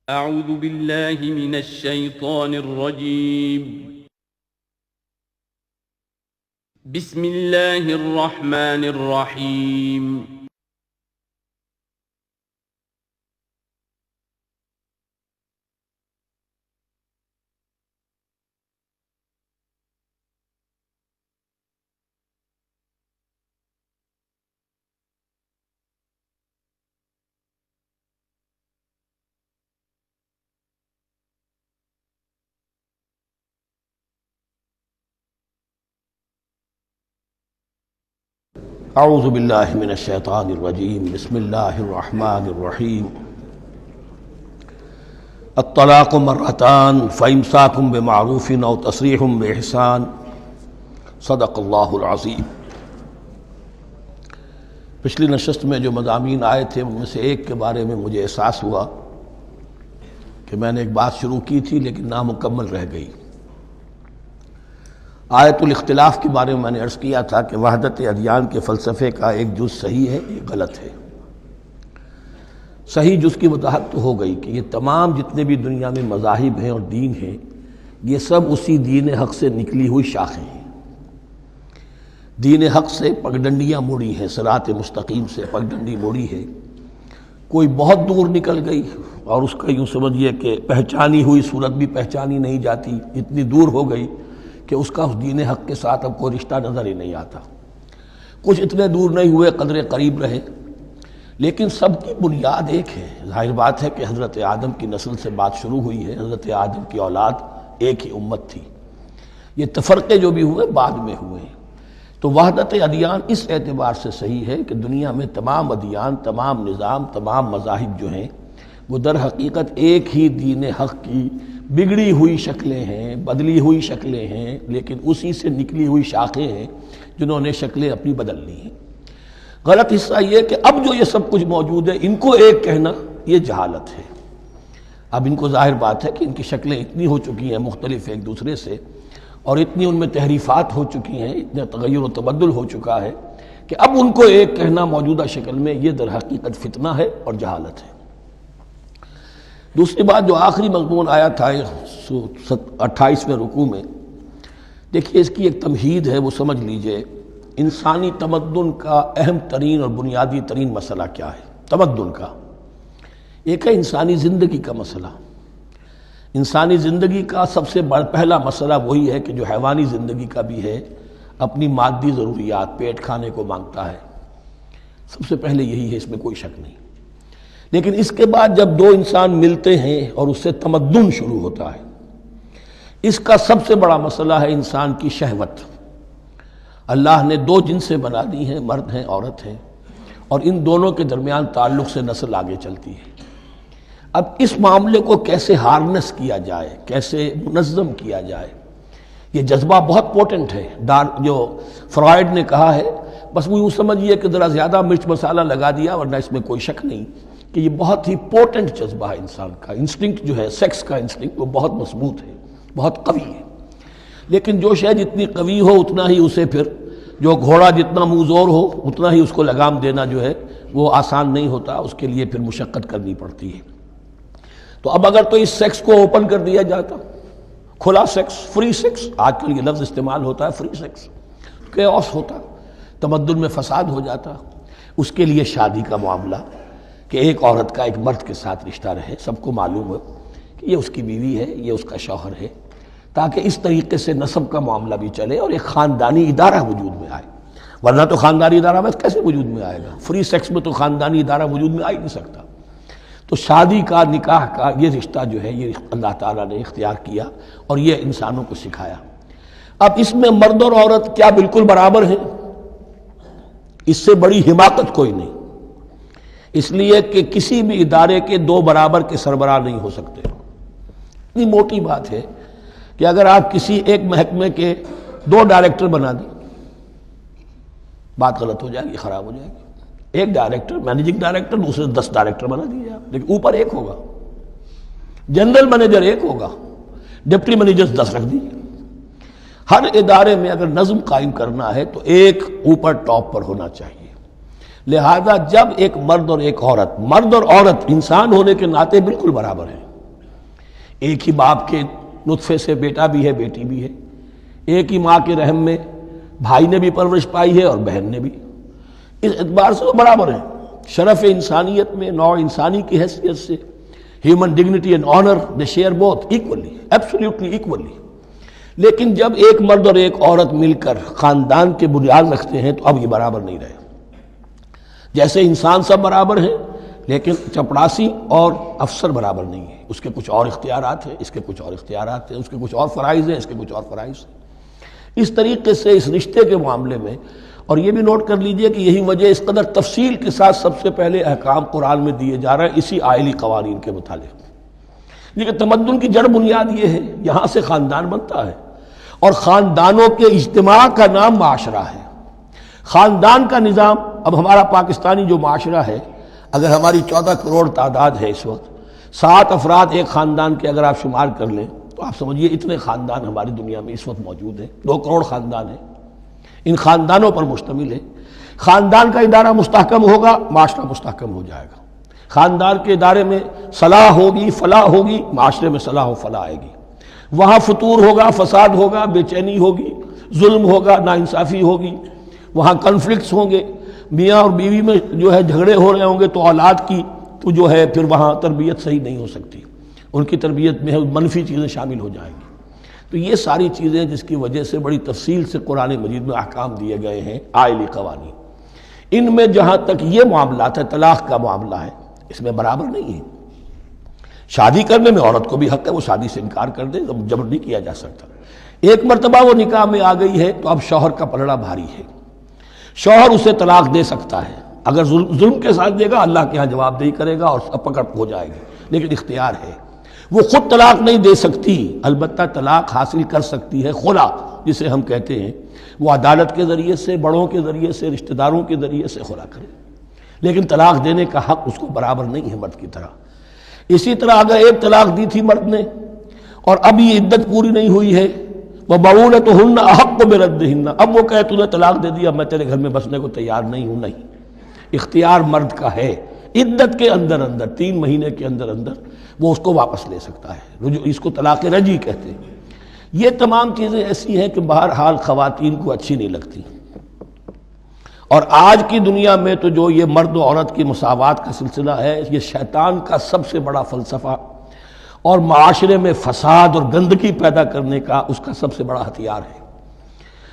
اعوذ باللہ من الشیطان الرجیم بسم اللہ الرحمن الرحیم اعوذ باللہ من الشیطان الرجیم بسم اللہ الرحمن الرحیم الطلاق مرتان فامساک بمعروف او تسریح باحسان صدق اللہ العظیم۔ پچھلی نشست میں جو مضامین آئے تھے ان میں سے ایک کے بارے میں مجھے احساس ہوا کہ میں نے ایک بات شروع کی تھی لیکن نامکمل رہ گئی۔ آیت الاختلاف کے بارے میں نے عرض کیا تھا کہ وحدت ادیان کے فلسفے کا ایک جز صحیح ہے، ایک غلط ہے۔ صحیح جز کی وضاحت تو ہو گئی کہ یہ تمام جتنے بھی دنیا میں مذاہب ہیں اور دین ہیں یہ سب اسی دین حق سے نکلی ہوئی شاخیں ہیں۔ دین حق سے پگڈنڈیاں موڑی ہیں، صراط مستقیم سے پگڈنڈی موڑی ہے، کوئی بہت دور نکل گئی اور اس کا یوں سمجھیے کہ پہچانی ہوئی صورت بھی پہچانی نہیں جاتی، اتنی دور ہو گئی کہ اس کا اس دین حق کے ساتھ اب کوئی رشتہ نظر ہی نہیں آتا۔ کچھ اتنے دور نہیں ہوئے، قدرے قریب رہے، لیکن سب کی بنیاد ایک ہے۔ ظاہر بات ہے کہ حضرت آدم کی نسل سے بات شروع ہوئی ہے، حضرت آدم کی اولاد ایک ہی امت تھی، یہ تفرقے جو بھی ہوئے بعد میں ہوئے ہیں۔ تو وحدت ادیان اس اعتبار سے صحیح ہے کہ دنیا میں تمام ادیان، تمام نظام، تمام مذاہب جو ہیں وہ در حقیقت ایک ہی دین حق کی بگڑی ہوئی شکلیں ہیں، بدلی ہوئی شکلیں ہیں، لیکن اسی سے نکلی ہوئی شاخیں ہیں جنہوں نے شکلیں اپنی بدل لی ہیں۔ غلط حصہ یہ کہ اب جو یہ سب کچھ موجود ہے ان کو ایک کہنا یہ جہالت ہے۔ اب ان کو ظاہر بات ہے کہ ان کی شکلیں اتنی ہو چکی ہیں مختلف ایک دوسرے سے، اور اتنی ان میں تحریفات ہو چکی ہیں، اتنا تغیر و تبدل ہو چکا ہے کہ اب ان کو ایک کہنا موجودہ شکل میں یہ در حقیقت فتنہ ہے اور جہالت ہے۔ دوسری بات جو آخری مضمون آیا تھا 28ویں رکوع میں، دیکھیے اس کی ایک تمہید ہے، وہ سمجھ لیجئے۔ انسانی تمدن کا اہم ترین اور بنیادی ترین مسئلہ کیا ہے تمدن کا؟ ایک ہے انسانی زندگی کا مسئلہ۔ انسانی زندگی کا سب سے پہلا مسئلہ وہی ہے کہ جو حیوانی زندگی کا بھی ہے، اپنی مادی ضروریات، پیٹ کھانے کو مانگتا ہے، سب سے پہلے یہی ہے، اس میں کوئی شک نہیں۔ لیکن اس کے بعد جب دو انسان ملتے ہیں اور اس سے تمدن شروع ہوتا ہے، اس کا سب سے بڑا مسئلہ ہے انسان کی شہوت۔ اللہ نے دو جنسیں بنا دی ہیں، مرد ہیں، عورت ہیں، اور ان دونوں کے درمیان تعلق سے نسل آگے چلتی ہے۔ اب اس معاملے کو کیسے ہارنس کیا جائے، کیسے منظم کیا جائے، یہ جذبہ بہت پوٹنٹ ہے۔ جو فرائڈ نے کہا ہے، بس وہ یوں سمجھیے کہ ذرا زیادہ مرچ مسالہ لگا دیا، ورنہ اس میں کوئی شک نہیں کہ یہ بہت ہی پوٹنٹ جذبہ ہے انسان کا۔ انسٹنکٹ جو ہے، سیکس کا انسٹنکٹ، وہ بہت مضبوط ہے، بہت قوی ہے۔ لیکن جو شے جتنی قوی ہو اتنا ہی اسے پھر، جو گھوڑا جتنا منہ زور ہو اتنا ہی اس کو لگام دینا جو ہے وہ آسان نہیں ہوتا، اس کے لیے پھر مشقت کرنی پڑتی ہے۔ تو اب اگر تو اس سیکس کو اوپن کر دیا جاتا، کھلا سیکس، فری سیکس، آج کل یہ لفظ استعمال ہوتا ہے، فری سیکس، کیوس ہوتا، تمدن میں فساد ہو جاتا۔ اس کے لیے شادی کا معاملہ کہ ایک عورت کا ایک مرد کے ساتھ رشتہ رہے، سب کو معلوم ہو کہ یہ اس کی بیوی ہے، یہ اس کا شوہر ہے، تاکہ اس طریقے سے نسب کا معاملہ بھی چلے اور ایک خاندانی ادارہ وجود میں آئے۔ ورنہ تو خاندانی ادارہ بس کیسے وجود میں آئے گا؟ فری سیکس میں تو خاندانی ادارہ وجود میں آ ہی نہیں سکتا۔ تو شادی کا، نکاح کا یہ رشتہ جو ہے یہ اللہ تعالیٰ نے اختیار کیا اور یہ انسانوں کو سکھایا۔ اب اس میں مرد اور عورت کیا بالکل برابر ہیں؟ اس سے بڑی حماقت کوئی نہیں، اس لیے کہ کسی بھی ادارے کے دو برابر کے سربراہ نہیں ہو سکتے۔ اتنی موٹی بات ہے کہ اگر آپ کسی ایک محکمے کے دو ڈائریکٹر بنا دیں، بات غلط ہو جائے گی، خراب ہو جائے گی۔ ایک ڈائریکٹر، مینیجنگ ڈائریکٹر، دوسرے 10 ڈائریکٹر بنا دیجیے آپ، لیکن اوپر ایک ہوگا، جنرل مینیجر ایک ہوگا، ڈپٹی مینیجر 10 رکھ دیجیے۔ ہر ادارے میں اگر نظم قائم کرنا ہے تو ایک اوپر ٹاپ پر ہونا چاہیے۔ لہذا جب ایک مرد اور ایک عورت، مرد اور عورت انسان ہونے کے ناطے بالکل برابر ہیں، ایک ہی باپ کے نطفے سے بیٹا بھی ہے بیٹی بھی ہے، ایک ہی ماں کے رحم میں بھائی نے بھی پرورش پائی ہے اور بہن نے بھی، اس اعتبار سے وہ برابر ہیں، شرف انسانیت میں، نوع انسانی کی حیثیت سے، human dignity and honour they share both equally, absolutely equally. لیکن جب ایک مرد اور ایک عورت مل کر خاندان کے بنیاد رکھتے ہیں تو اب یہ برابر نہیں رہے۔ جیسے انسان سب برابر ہیں لیکن چپڑاسی اور افسر برابر نہیں ہے، اس کے کچھ اور اختیارات ہیں، اس کے کچھ اور اختیارات ہیں، اس کے کچھ اور فرائض ہیں، اس کے کچھ اور فرائض ہیں۔ اس طریقے سے اس رشتے کے معاملے میں، اور یہ بھی نوٹ کر لیجئے کہ یہی وجہ اس قدر تفصیل کے ساتھ سب سے پہلے احکام قرآن میں دیے جا رہے ہیں اسی آئلی قوانین کے متعلق، لیکن تمدن کی جڑ بنیاد یہ ہے، یہاں سے خاندان بنتا ہے، اور خاندانوں کے اجتماع کا نام معاشرہ ہے۔ خاندان کا نظام، اب ہمارا پاکستانی جو معاشرہ ہے، اگر ہماری 14 کروڑ تعداد ہے اس وقت، 7 افراد ایک خاندان کے اگر آپ شمار کر لیں تو آپ سمجھیے اتنے خاندان ہماری دنیا میں اس وقت موجود ہیں، 2 کروڑ خاندان ہیں، ان خاندانوں پر مشتمل ہے۔ خاندان کا ادارہ مستحکم ہوگا، معاشرہ مستحکم ہو جائے گا۔ خاندان کے ادارے میں صلاح ہوگی، فلاح ہوگی، معاشرے میں صلاح و فلاح آئے گی۔ وہاں فتور ہوگا، فساد ہوگا، بے چینی ہوگی، ظلم ہوگا، ناانصافی ہوگی، وہاں کنفلکٹس ہوں گے، میاں اور بیوی میں جو ہے جھگڑے ہو رہے ہوں گے تو اولاد کی تو جو ہے پھر وہاں تربیت صحیح نہیں ہو سکتی، ان کی تربیت میں منفی چیزیں شامل ہو جائیں گی۔ تو یہ ساری چیزیں جس کی وجہ سے بڑی تفصیل سے قرآن مجید میں احکام دیے گئے ہیں آئلی قوانین، ان میں جہاں تک یہ معاملات ہے، طلاق کا معاملہ ہے، اس میں برابر نہیں ہے۔ شادی کرنے میں عورت کو بھی حق ہے، وہ شادی سے انکار کر دے، جبر نہیں کیا جا سکتا۔ ایک مرتبہ وہ نکاح میں آ گئی ہے تو اب شوہر کا پلڑا بھاری ہے، شوہر اسے طلاق دے سکتا ہے، اگر ظلم کے ساتھ دے گا اللہ کے ہاں جواب دہی کرے گا اور پکڑ ہو جائے گی، لیکن اختیار ہے، وہ خود طلاق نہیں دے سکتی، البتہ طلاق حاصل کر سکتی ہے خلا جسے ہم کہتے ہیں، وہ عدالت کے ذریعے سے، بڑوں کے ذریعے سے، رشتہ داروں کے ذریعے سے خلا کرے، لیکن طلاق دینے کا حق اس کو برابر نہیں ہے مرد کی طرح۔ اسی طرح اگر ایک طلاق دی تھی مرد نے اور اب یہ عدت پوری نہیں ہوئی ہے، وَبَعُولَتُهُنَّ أَحَقُّ بِرَدِّهِنَّ، اب وہ کہے تو نے طلاق دے دیا، میں تیرے گھر میں بسنے کو تیار نہیں ہوں، نہیں، اختیار مرد کا ہے، عدت کے اندر 3 مہینے کے اندر وہ اس کو واپس لے سکتا ہے، اس کو طلاق رجعی کہتے ہیں۔ یہ تمام چیزیں ایسی ہیں کہ بہرحال خواتین کو اچھی نہیں لگتی، اور آج کی دنیا میں تو جو یہ مرد و عورت کی مساوات کا سلسلہ ہے، یہ شیطان کا سب سے بڑا فلسفہ اور معاشرے میں فساد اور گندگی پیدا کرنے کا اس کا سب سے بڑا ہتھیار ہے۔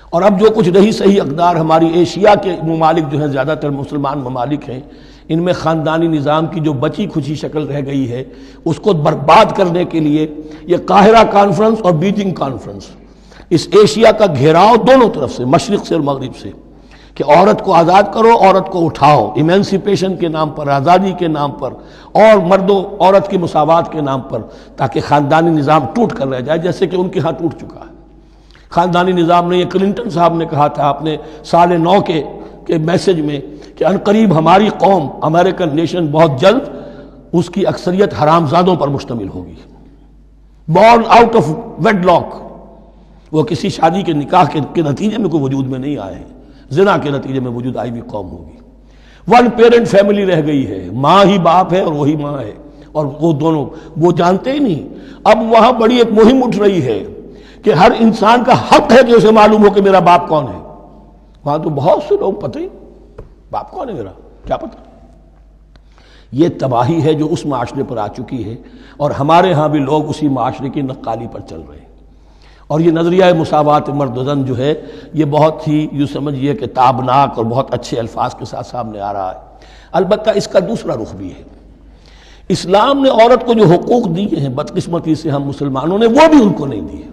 اور اب جو کچھ رہی صحیح اقدار ہماری ایشیا کے ممالک جو ہیں، زیادہ تر مسلمان ممالک ہیں، ان میں خاندانی نظام کی جو بچی کھچی شکل رہ گئی ہے اس کو برباد کرنے کے لیے یہ قاہرہ کانفرنس اور بیجنگ کانفرنس، اس ایشیا کا گھیراؤ دونوں طرف سے، مشرق سے اور مغرب سے، کہ عورت کو آزاد کرو، عورت کو اٹھاؤ، ایمینسیپیشن کے نام پر، آزادی کے نام پر، اور مرد و عورت کی مساوات کے نام پر، تاکہ خاندانی نظام ٹوٹ کر رہ جائے، جیسے کہ ان کے ہاں ٹوٹ چکا ہے خاندانی نظام نے۔ یہ کلنٹن صاحب نے کہا تھا اپنے سال 9 کے میسج میں کہ عنقریب ہماری قوم، امریکن نیشن، بہت جلد اس کی اکثریت حرامزادوں پر مشتمل ہوگی، born out of wedlock, وہ کسی شادی کے نکاح کے نتیجے میں کوئی وجود میں نہیں آئے ہیں، زنا کے نتیجے میں وجود آئی بھی قوم ہوگی۔ 1 پیرنٹ فیملی رہ گئی ہے، ماں ہی باپ ہے اور وہی ماں ہے، اور وہ دونوں وہ جانتے ہی نہیں۔ اب وہاں بڑی ایک مہم اٹھ رہی ہے کہ ہر انسان کا حق ہے کہ اسے معلوم ہو کہ میرا باپ کون ہے۔ وہاں تو بہت سے لوگ پتہ ہی باپ کون ہے میرا، کیا پتہ۔ یہ تباہی ہے جو اس معاشرے پر آ چکی ہے، اور ہمارے ہاں بھی لوگ اسی معاشرے کی نقالی پر چل رہے ہیں۔ اور یہ نظریہ مساوات مرد و زن جو ہے، یہ بہت ہی یوں سمجھیے کہ تابناک اور بہت اچھے الفاظ کے ساتھ سامنے آ رہا ہے۔ البتہ اس کا دوسرا رخ بھی ہے، اسلام نے عورت کو جو حقوق دیے ہیں بدقسمتی سے ہم مسلمانوں نے وہ بھی ان کو نہیں دیے۔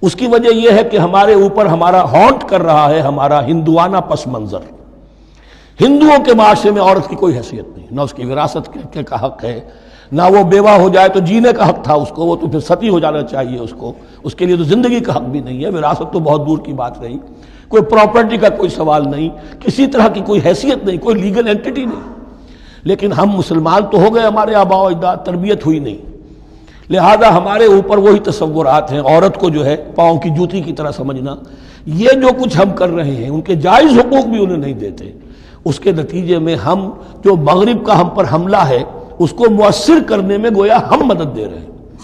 اس کی وجہ یہ ہے کہ ہمارے اوپر ہمارا ہانٹ کر رہا ہے ہمارا ہندوانہ پس منظر۔ ہندوؤں کے معاشرے میں عورت کی کوئی حیثیت نہیں، نہ اس کی وراثت کا حق ہے، نہ وہ بیوہ ہو جائے تو جینے کا حق تھا اس کو، وہ تو پھر ستی ہو جانا چاہیے اس کو، اس کے لیے تو زندگی کا حق بھی نہیں ہے، وراثت تو بہت دور کی بات رہی، کوئی پراپرٹی کا کوئی سوال نہیں، کسی طرح کی کوئی حیثیت نہیں، کوئی لیگل اینٹیٹی نہیں۔ لیکن ہم مسلمان تو ہو گئے، ہمارے آباء و اجداد، تربیت ہوئی نہیں، لہذا ہمارے اوپر وہی تصورات ہیں، عورت کو جو ہے پاؤں کی جوتی کی طرح سمجھنا۔ یہ جو کچھ ہم کر رہے ہیں ان کے جائز حقوق بھی انہیں نہیں دیتے، اس کے نتیجے میں ہم جو مغرب کا ہم پر حملہ ہے اس کو مؤثر کرنے میں گویا ہم مدد دے رہے ہیں۔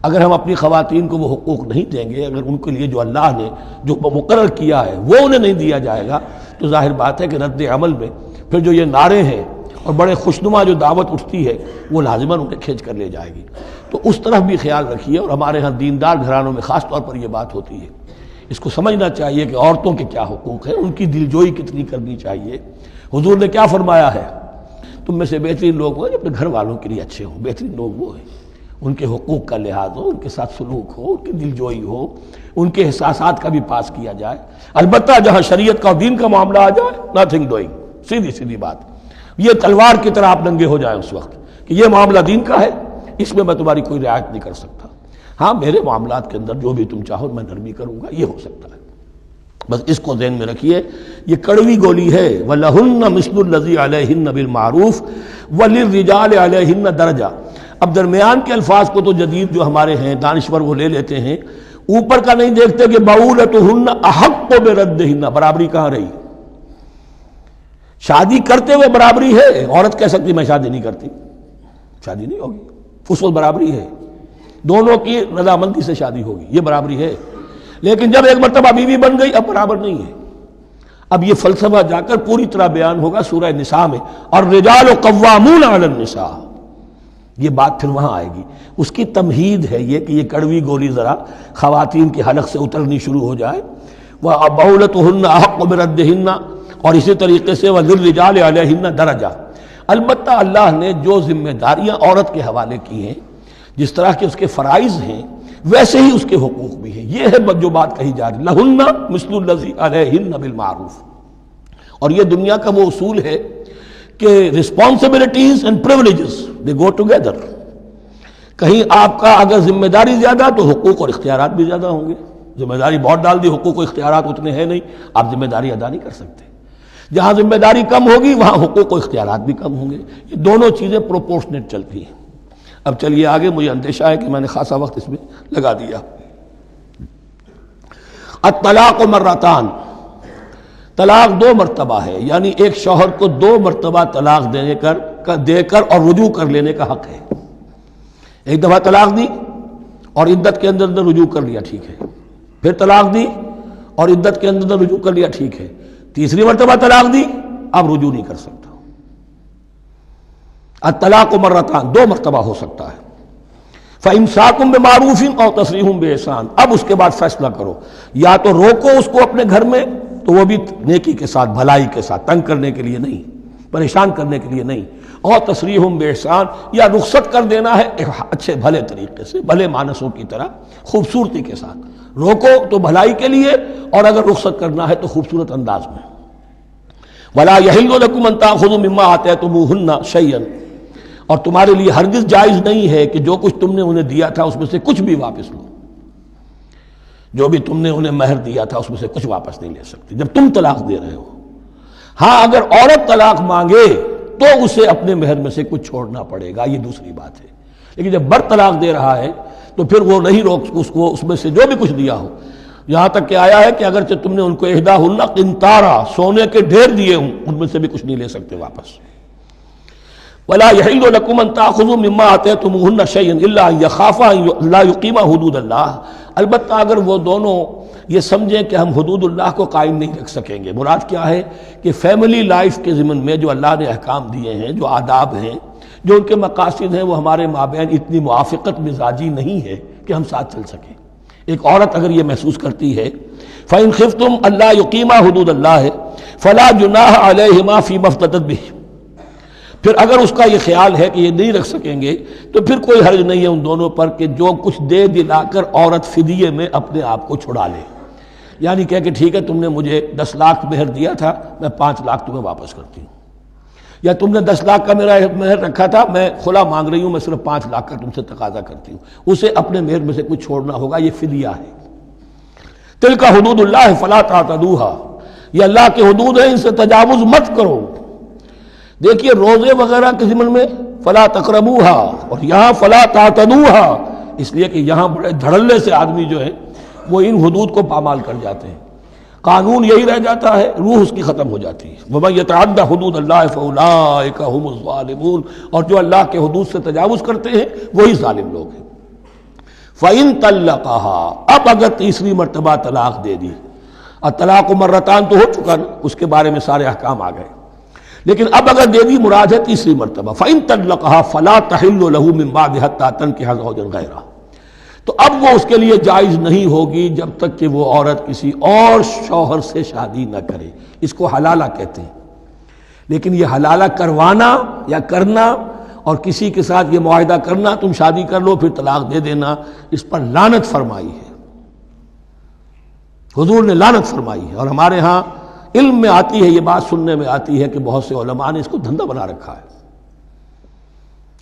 اگر ہم اپنی خواتین کو وہ حقوق نہیں دیں گے، اگر ان کے لیے جو اللہ نے جو مقرر کیا ہے وہ انہیں نہیں دیا جائے گا، تو ظاہر بات ہے کہ رد عمل میں پھر جو یہ نعرے ہیں اور بڑے خوشنما جو دعوت اٹھتی ہے وہ لازماً انہیں کھینچ کر لے جائے گی۔ تو اس طرف بھی خیال رکھیے، اور ہمارے ہاں دیندار گھرانوں میں خاص طور پر یہ بات ہوتی ہے، اس کو سمجھنا چاہیے کہ عورتوں کے کیا حقوق ہیں، ان کی دلجوئی کتنی کرنی چاہیے۔ حضور نے کیا فرمایا ہے؟ تم میں سے بہترین لوگ وہ ہیں جو اپنے گھر والوں کے لیے اچھے ہوں۔ بہترین لوگ وہ ہیں ان کے حقوق کا لحاظ ہو، ان کے ساتھ سلوک ہو، ان کی دلجوئی ہو، ان کے احساسات کا بھی پاس کیا جائے۔ البتہ جہاں شریعت کا اور دین کا معاملہ آ جائے، نتھنگ ڈوئنگ، سیدھی سیدھی بات، یہ تلوار کی طرح آپ ننگے ہو جائیں اس وقت کہ یہ معاملہ دین کا ہے، اس میں میں تمہاری کوئی رعایت نہیں کر سکتا۔ ہاں میرے معاملات کے اندر جو بھی تم چاہو میں نرمی کروں گا، یہ ہو سکتا ہے۔ بس اس کو ذہن میں رکھیے، یہ کڑوی گولی ہے۔ وَلَهُنَّ مِثْلُ الَّذِي عَلَيْهِنَّ بِالْمَعْرُوفِ وَلِلرِّجَالِ عَلَيْهِنَّ دَرَجَةٌ۔ اب درمیان کے الفاظ کو تو جدید جو ہمارے ہیں دانشور وہ لے لیتے ہیں، اوپر کا نہیں دیکھتے کہ بَعُولَتُهُنَّ أَحَقُّ بِرَدِّهِنَّ، برابری کہاں رہی؟ شادی کرتے ہوئے برابری ہے، عورت کہہ سکتی میں شادی نہیں کرتی، شادی نہیں ہوگی، اس وقت برابری ہے، دونوں کی رضامندی سے شادی ہوگی، یہ برابری ہے۔ لیکن جب ایک مرتبہ بیوی بن گئی اب برابر نہیں ہے۔ اب یہ فلسفہ جا کر پوری طرح بیان ہوگا سورہ نساء میں، اور رجال قوامون علی النساء، یہ بات پھر وہاں آئے گی۔ اس کی تمہید ہے یہ کہ یہ کڑوی گولی ذرا خواتین کے حلق سے اترنی شروع ہو جائے۔ وَبَعُولَتُهُنَّ أَحَقُّ بِرَدِّهِنَّ، اور اسی طریقے سے وَلِلرِّجَالِ عَلَيْهِنَّ دَرَجَةٌ۔ البتہ اللہ نے جو ذمہ داریاں عورت کے حوالے کی ہیں، جس طرح کے اس کے فرائض ہیں ویسے ہی اس کے حقوق بھی ہیں۔ یہ ہے جو بات کہی جا رہی، لَهُنَّ مِثْلُ الَّذِي عَلَيْهِنَّ بِالْمَعْرُوفِ۔ اور یہ دنیا کا وہ اصول ہے کہ responsibilities and privileges they go together۔ کہیں آپ کا اگر ذمہ داری زیادہ تو حقوق اور اختیارات بھی زیادہ ہوں گے۔ ذمہ داری بہت ڈال دی، حقوق و اختیارات اتنے ہیں نہیں، آپ ذمہ داری ادا نہیں کر سکتے۔ جہاں ذمہ داری کم ہوگی وہاں حقوق و اختیارات بھی کم ہوں گے۔ یہ دونوں چیزیں پروپورشنیٹ چلتی ہیں۔ اب چلیے آگے، مجھے اندیشہ ہے کہ میں نے خاصا وقت اس میں لگا دیا۔ الطلاق مرتان، طلاق دو مرتبہ ہے، یعنی ایک شوہر کو دو مرتبہ طلاق دے کر اور رجوع کر لینے کا حق ہے۔ ایک دفعہ طلاق دی اور عدت کے اندر رجوع کر لیا، ٹھیک ہے، پھر طلاق دی اور عدت کے اندر رجوع کر لیا، ٹھیک ہے، تیسری مرتبہ طلاق دی، اب رجوع نہیں کر سکتا۔ الطلاق مرتان، دو مرتبہ ہو سکتا ہے۔ فَإِمْسَاكٌ بِمَعْرُوفٍ أَوْ تَسْرِيحٌ بِإِحْسَانٍ، اب اس کے بعد فیصلہ کرو، یا تو روکو اس کو اپنے گھر میں تو وہ بھی نیکی کے ساتھ، بھلائی کے ساتھ، تنگ کرنے کے لیے نہیں، پریشان کرنے کے لیے نہیں، اور تسریح بِإِحْسَان، یا رخصت کر دینا ہے اچھے بھلے طریقے سے، بھلے مانسوں کی طرح خوبصورتی کے ساتھ۔ روکو تو بھلائی کے لیے، اور اگر رخصت کرنا ہے تو خوبصورت انداز میں۔ وَلَا يَحِلُّ لَكُمْ أَن تَأْخُذُوا مِمَّا آتَيْتُمُوهُنَّ شَيْئًا، اور تمہارے لیے ہرگز جائز نہیں ہے کہ جو کچھ تم نے انہیں دیا تھا اس میں سے کچھ بھی واپس لو۔ جو بھی تم نے انہیں مہر دیا تھا اس میں سے کچھ واپس نہیں لے سکتے جب تم طلاق دے رہے ہو۔ ہاں اگر عورت طلاق مانگے تو اسے اپنے مہر میں سے کچھ چھوڑنا پڑے گا، یہ دوسری بات ہے، لیکن جب بر طلاق دے رہا ہے تو پھر وہ نہیں روک اس کو اس میں سے جو بھی کچھ دیا ہو۔ یہاں تک کہ آیا ہے کہ اگرچہ تم نے ان کو احداہن قنطارا، سونے کے ڈھیر دیے ہوں، ان میں سے بھی کچھ نہیں لے سکتے واپس۔ وَلَا يَحِلُّ لَكُمْ أَن تَأْخُذُوا مِمَّا آتَيْتُمُوهُنَّ شَيْئًا إِلَّا أَن يَخَافَا لَا يُقِيمَا حُدُودَ اللَّهِ، البتہ اگر وہ دونوں یہ سمجھیں کہ ہم حدود اللہ کو قائم نہیں رکھ سکیں گے۔ مراد کیا ہے کہ فیملی لائف کے ضمن میں جو اللہ نے احکام دیے ہیں، جو آداب ہیں، جو ان کے مقاصد ہیں، وہ ہمارے مابین اتنی موافقت مزاجی نہیں ہے کہ ہم ساتھ چل سکیں۔ ایک عورت اگر یہ محسوس کرتی ہے فَإِنْ خِفْتُمْ أَلَّا يُقِيمَا حُدُودَ اللَّهِ فَلَا جُنَاحَ عَلَيْهِمَا فِي مَا افْتَدَتْ بِهِ، پھر اگر اس کا یہ خیال ہے کہ یہ نہیں رکھ سکیں گے تو پھر کوئی حرج نہیں ہے ان دونوں پر کہ جو کچھ دے دلا کر عورت فدیے میں اپنے آپ کو چھڑا لے، یعنی کہہ کہ ٹھیک ہے تم نے مجھے 10 لاکھ مہر دیا تھا، میں 5 لاکھ تمہیں واپس کرتی ہوں، یا تم نے 10 لاکھ کا میرا مہر رکھا تھا، میں خلا مانگ رہی ہوں، میں صرف 5 لاکھ کا تم سے تقاضا کرتی ہوں، اسے اپنے مہر میں سے کچھ چھوڑنا ہوگا، یہ فدیہ ہے۔ تلک حدود اللہ فلا تعتدوها، یہ اللہ کے حدود ہیں، ان سے تجاوز مت کرو۔ دیکھیے روزے وغیرہ کے ضمن میں فلا تقربوها، اور یہاں فلا تعتدوها، اس لیے کہ یہاں بڑے دھڑلے سے آدمی جو ہے وہ ان حدود کو پامال کر جاتے ہیں، قانون یہی رہ جاتا ہے، روح اس کی ختم ہو جاتی ہے۔ وَمَن يَتَعَدَّ حُدُودَ اللَّهِ فَأُولَٰئِكَ هُمُ الظَّالِمُونَ، اور جو اللہ کے حدود سے تجاوز کرتے ہیں وہی ظالم لوگ ہیں۔ فَإِن طَلَّقَهَا، اب اگر تیسری مرتبہ طلاق دے دی، الطلاق مرتان تو ہو چکا نا، اس کے بارے میں سارے احکام آ گئے، لیکن اب اگر دے دی مراد ہے تیسری مرتبہ، فَإِن طَلَّقَهَا فَلَا تَحِلُّ لَهُ مِن بَعْدِ حَتَّى تَنكِحَ زَوْجًا غَيْرَهُ، تو اب وہ اس کے لیے جائز نہیں ہوگی جب تک کہ وہ عورت کسی اور شوہر سے شادی نہ کرے۔ اس کو حلالہ کہتے ہیں، لیکن یہ حلالہ کروانا یا کرنا اور کسی کے ساتھ یہ معاہدہ کرنا تم شادی کر لو پھر طلاق دے دینا، اس پر لعنت فرمائی ہے، حضور نے لعنت فرمائی ہے۔ اور ہمارے ہاں علم میں آتی ہے، یہ بات سننے میں آتی ہے کہ بہت سے علماء نے اس کو دھندا بنا رکھا ہے۔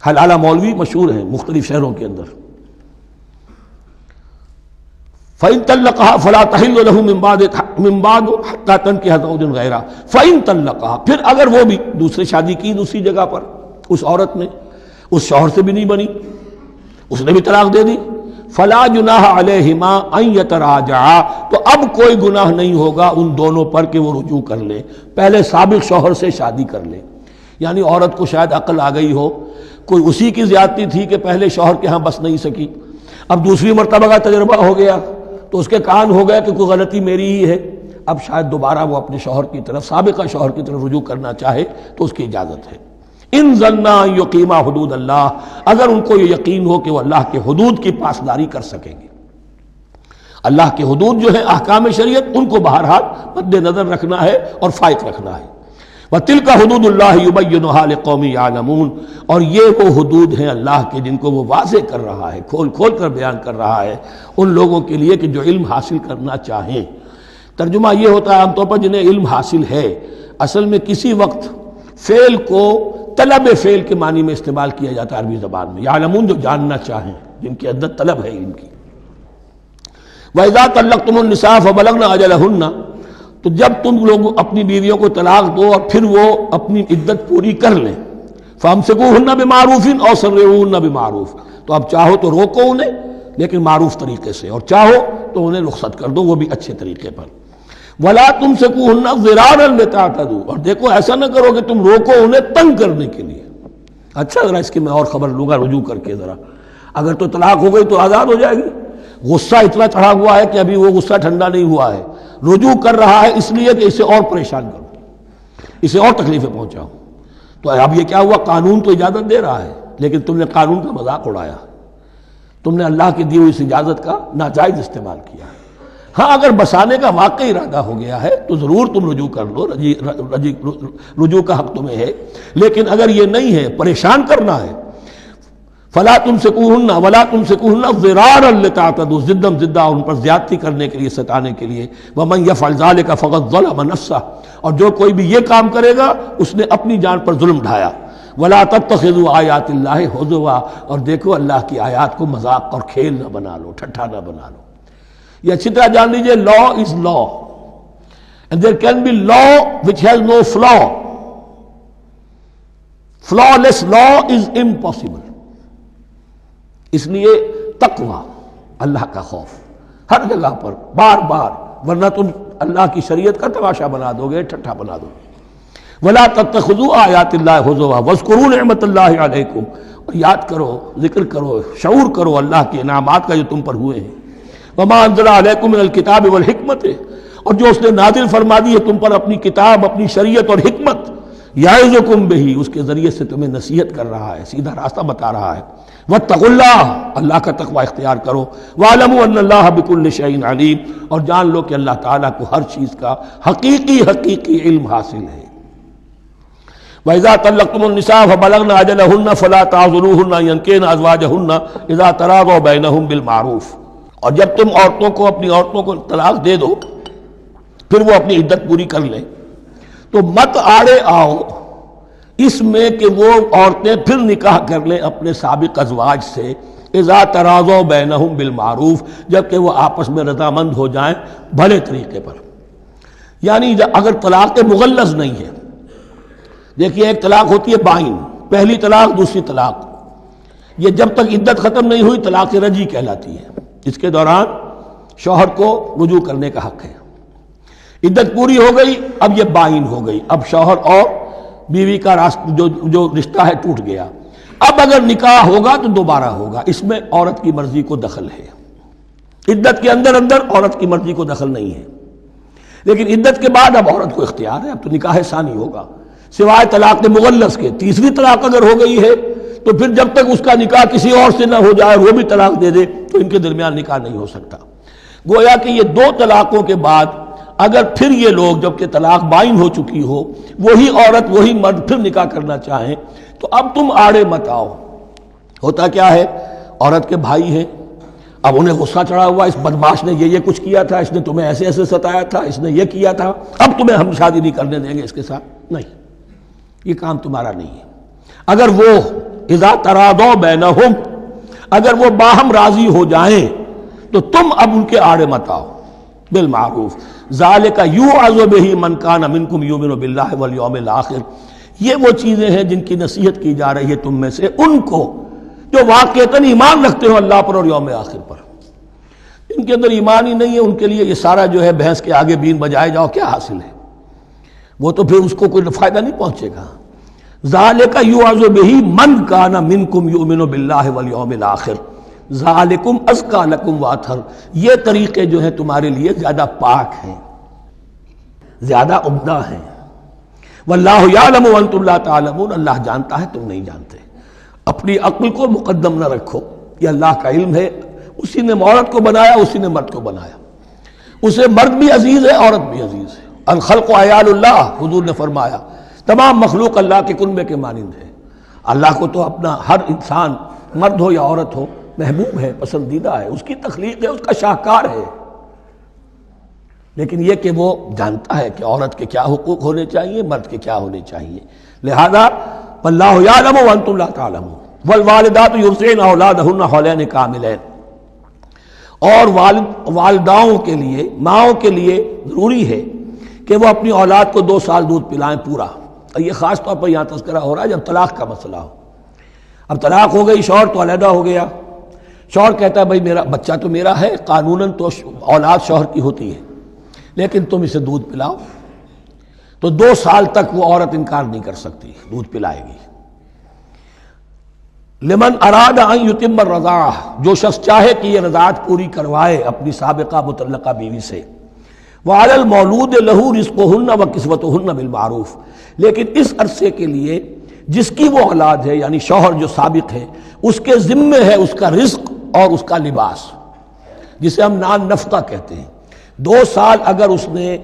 حلالہ مولوی مشہور ہیں مختلف شہروں کے اندر۔ فَإِن طَلَّقَهَا فَلَا تَحِلُّ لَهُ مِن بَعْدُ حَتَّى تَنكِحَ زَوْجًا غَيْرَهُ فَإِن طَلَّقَهَا، پھر اگر وہ بھی دوسری شادی کی دوسری جگہ پر، اس عورت نے اس شوہر سے بھی نہیں بنی، اس نے بھی طلاق دے دی، فَلَا جُنَاحَ عَلَيْهِمَا أَن يَتَرَاجَعَا، تو اب کوئی گناہ نہیں ہوگا ان دونوں پر کہ وہ رجوع کر لیں، پہلے سابق شوہر سے شادی کر لیں۔ یعنی عورت کو شاید عقل آ گئی ہو، کوئی اسی کی زیادتی تھی کہ پہلے شوہر کے ہاں بس نہیں سکی، اب دوسری مرتبہ کا تجربہ ہو گیا تو اس کے کان ہو گیا کہ کوئی غلطی میری ہی ہے، اب شاید دوبارہ وہ اپنے شوہر کی طرف، سابقہ شوہر کی طرف رجوع کرنا چاہے تو اس کی اجازت ہے۔ ان ظنا یقیما حدود اللہ، اگر ان کو یہ یقین ہو کہ وہ اللہ کے حدود کی پاسداری کر سکیں گے۔ اللہ کے حدود جو ہیں احکام شریعت، ان کو بہرحال مد نظر رکھنا ہے اور فائق رکھنا ہے۔ وَتِلْكَ حُدُودُ اللَّهِ يُبَيِّنُهَا لِقَوْمٍ يَعْلَمُونَ، اور یہ وہ حدود ہیں اللہ کے جن کو وہ واضح کر رہا ہے، کھول کھول کر بیان کر رہا ہے ان لوگوں کے لیے کہ جو علم حاصل کرنا چاہیں۔ ترجمہ یہ ہوتا ہے عام طور پر جنہیں علم حاصل ہے، اصل میں کسی وقت فعل کو طلب فعل کے معنی میں استعمال کیا جاتا ہے عربی زبان میں، یعلمون جو جاننا چاہیں، جن کی عدت طلب ہے علم کی۔ وَإِذَا طَلَّقْتُمُ النِّسَاءَ فَبَلَغْنَ أَجَلَهُنَّ، تو جب تم لوگ اپنی بیویوں کو طلاق دو اور پھر وہ اپنی عدت پوری کر لیں، فَأَمْسِكُوهُنَّ بِمَعْرُوفٍ أَوْ سَرِّحُوهُنَّ بِمَعْرُوفٍ، تو اب چاہو تو روکو انہیں لیکن معروف طریقے سے، اور چاہو تو انہیں رخصت کر دو وہ بھی اچھے طریقے پر۔ وَلَا تُمْسِكُوهُنَّ ضِرَارًا لِتَعْتَدُوا، اور دیکھو ایسا نہ کرو کہ تم روکو انہیں تنگ کرنے کے لیے۔ اچھا ذرا اس کی میں اور خبر لوں گا رجوع کر کے، ذرا اگر تو طلاق ہو گئی تو آزاد ہو جائے گی، غصہ اتنا چڑھا ہوا ہے کہ ابھی وہ غصہ ٹھنڈا نہیں ہوا ہے، رجوع کر رہا ہے اس لیے کہ اسے اور پریشان کروں، اسے اور تکلیفیں پہنچاؤں۔ تو اب یہ کیا ہوا، قانون تو اجازت دے رہا ہے لیکن تم نے قانون کا مذاق اڑایا، تم نے اللہ کی دی ہوئی اس اجازت کا ناجائز استعمال کیا۔ ہاں اگر بسانے کا واقعی ارادہ ہو گیا ہے تو ضرور تم رجوع کر لو، رجوع کا حق تمہیں ہے، لیکن اگر یہ نہیں ہے، پریشان کرنا ہے، فلا تمسکوہن ولا تمسکوہن ضرارا لتعتدوا، ضدم ضدہ ان پر زیادتی کرنے کے لیے، ستانے کے لیے۔ ومن یفعل ذلک فقد ظلم نفسہ، اور جو کوئی بھی یہ کام کرے گا اس نے اپنی جان پر ظلم ڈھایا۔ ولا تتخذوا آیات اللہ ہزوا، اور دیکھو اللہ کی آیات کو مذاق اور کھیل نہ بنا لو، ٹھٹھا نہ بنا لو۔ یہ اچھی طرح جان لیجئے، law is law and there can be law which has no flaw. flawless law is impossible. اس لیے تقوی، اللہ کا خوف ہر جگہ پر بار بار، ورنہ تم اللہ کی شریعت کا تماشا بنا دو گے، ٹھٹھا بنا دو گے۔ وَلَا تَتَّخِذُوا آیَاتِ اللَّهِ هُزُوًا وَاذْكُرُوا نِعْمَتَ اللَّهِ عَلَيْكُمْ، اور یاد کرو، ذکر کرو، شعور کرو اللہ کے انعامات کا جو تم پر ہوئے ہیں۔ وَمَا أَنزَلَ عَلَيْكُم مِّنَ الْكِتَابِ وَالْحِكْمَةِ، اور جو اس نے نازل فرما دی ہے تم پر اپنی کتاب، اپنی شریعت اور حکمت، یعظکم بہ، اس کے ذریعے سے تمہیں نصیحت کر رہا ہے، سیدھا راستہ بتا رہا ہے۔ واتقوا اللہ، اللہ کا تقوی اختیار کرو۔ واعلموا ان اللہ بکل شیء علیم، اور جان لو کہ اللہ تعالیٰ کو ہر چیز کا حقیقی علم حاصل ہے۔ وَإِذَا طَلَّقْتُمُ النِّسَاءَ فَبَلَغْنَ أَجَلَهُنَّ فَلَا تَعْضُلُوهُنَّ أَن يَنكِحْنَ أَزْوَاجَهُنَّ إِذَا تَرَاضَوْا بَيْنَهُم بِالْمَعْرُوفِ، اور جب تم عورتوں کو، اپنی عورتوں کو طلاق دے دو پھر وہ اپنی عدت پوری کر لیں، تو مت آڑے آؤ اس میں کہ وہ عورتیں پھر نکاح کر لیں اپنے سابق ازواج سے، اذا تراضوا بینہم بالمعروف، جبکہ وہ آپس میں رضامند ہو جائیں بھلے طریقے پر۔ یعنی اگر طلاق مغلظ نہیں ہے، دیکھیے ایک طلاق ہوتی ہے بائن، پہلی طلاق، دوسری طلاق، یہ جب تک عدت ختم نہیں ہوئی طلاق رجعی کہلاتی ہے، اس کے دوران شوہر کو رجوع کرنے کا حق ہے۔ عدت پوری ہو گئی، اب یہ بائن ہو گئی، اب شوہر اور بیوی کا جو رشتہ ہے ٹوٹ گیا۔ اب اگر نکاح ہوگا تو دوبارہ ہوگا، اس میں عورت کی مرضی کو دخل ہے، عدت کے اندر عورت کی مرضی کو دخل نہیں ہے، لیکن عدت کے بعد اب عورت کو اختیار ہے، اب تو نکاح ثانی ہوگا سوائے طلاق مغلظ کے۔ تیسری طلاق اگر ہو گئی ہے تو پھر جب تک اس کا نکاح کسی اور سے نہ ہو جائے وہ بھی طلاق دے دے تو ان کے درمیان نکاح نہیں ہو سکتا۔ گویا کہ یہ دو طلاقوں کے بعد اگر پھر یہ لوگ جب کہ طلاق بائن ہو چکی ہو، وہی عورت وہی مرد پھر نکاح کرنا چاہیں تو اب تم آڑے مت آؤ۔ ہوتا کیا ہے، عورت کے بھائی ہیں، اب انہیں غصہ چڑھا ہوا، اس بدماش نے یہ کچھ کیا تھا، اس نے تمہیں ایسے ایسے ستایا تھا، اس نے یہ کیا تھا، اب تمہیں ہم شادی نہیں کرنے دیں گے اس کے ساتھ۔ نہیں، یہ کام تمہارا نہیں ہے۔ اگر وہ اذا تراضوا بینہم، اگر وہ باہم راضی ہو جائیں تو تم اب ان کے آڑے مت آؤ بالمعروف۔ ذالک یوعظ بہ من کان منکم یؤمن باللہ والیوم الآخر، یہ وہ چیزیں ہیں جن کی نصیحت کی جا رہی ہے تم میں سے ان کو جو واقعتاً ایمان رکھتے ہو اللہ پر اور یوم آخر پر۔ ان کے اندر ایمان ہی نہیں ہے، ان کے لیے یہ سارا جو ہے بھینس کے آگے بین بجائے جاؤ کیا حاصل ہے، وہ تو پھر اس کو کوئی فائدہ نہیں پہنچے گا۔ ذالک یوعظ بہ من کان منکم یؤمن باللہ والیوم الآخر ذالکم ازکی لکم واطہر، یہ طریقے جو ہیں تمہارے لیے زیادہ پاک ہیں، زیادہ عمدہ ہیں۔ واللہ یعلم وانتم لا تعلمون، اللہ جانتا ہے تم نہیں جانتے۔ اپنی عقل کو مقدم نہ رکھو، یہ اللہ کا علم ہے، اسی نے عورت کو بنایا، اسی نے مرد کو بنایا، اسے مرد بھی عزیز ہے عورت بھی عزیز ہے۔ الخلق عیال اللہ، حضور نے فرمایا تمام مخلوق اللہ کے کنبے کے مانند ہے۔ اللہ کو تو اپنا ہر انسان مرد ہو یا عورت ہو محبوب ہے، پسندیدہ ہے، اس کی تخلیق ہے، اس کا شاہکار ہے، لیکن یہ کہ وہ جانتا ہے کہ عورت کے کیا حقوق ہونے چاہیے، مرد کے کیا ہونے چاہیے۔ لہذا واللہ یعلم وانتم لا تعلمون والوالدات یرضعن اولادہن حولین کاملین، اور والداؤں کے لیے، ماؤں کے لیے ضروری ہے کہ وہ اپنی اولاد کو 2 سال دودھ پلائیں پورا۔ اور یہ خاص طور پر یہاں تذکرہ ہو رہا ہے جب طلاق کا مسئلہ ہو۔ اب طلاق ہو گئی، شوہر تو علیحدہ ہو گیا، شوہر کہتا ہے بھائی میرا بچہ تو میرا ہے، قانوناً تو اولاد شوہر کی ہوتی ہے، لیکن تم اسے دودھ پلاؤ، تو 2 سال تک وہ عورت انکار نہیں کر سکتی، دودھ پلائے گی۔ لمن اراد ان یتم الرضاعہ، جو شخص چاہے کہ یہ رضاعت پوری کروائے اپنی سابقہ مطلقہ بیوی سے۔ وعلی المولود لہ رزقہن وکسوتہن بالمعروف، لیکن اس عرصے کے لیے جس کی وہ اولاد ہے یعنی شوہر جو سابق ہے اس کے ذمے ہے اس کا رزق اور اس کا لباس، جسے ہم نان نفقہ کہتے ہیں۔ 2 سال اگر اس نے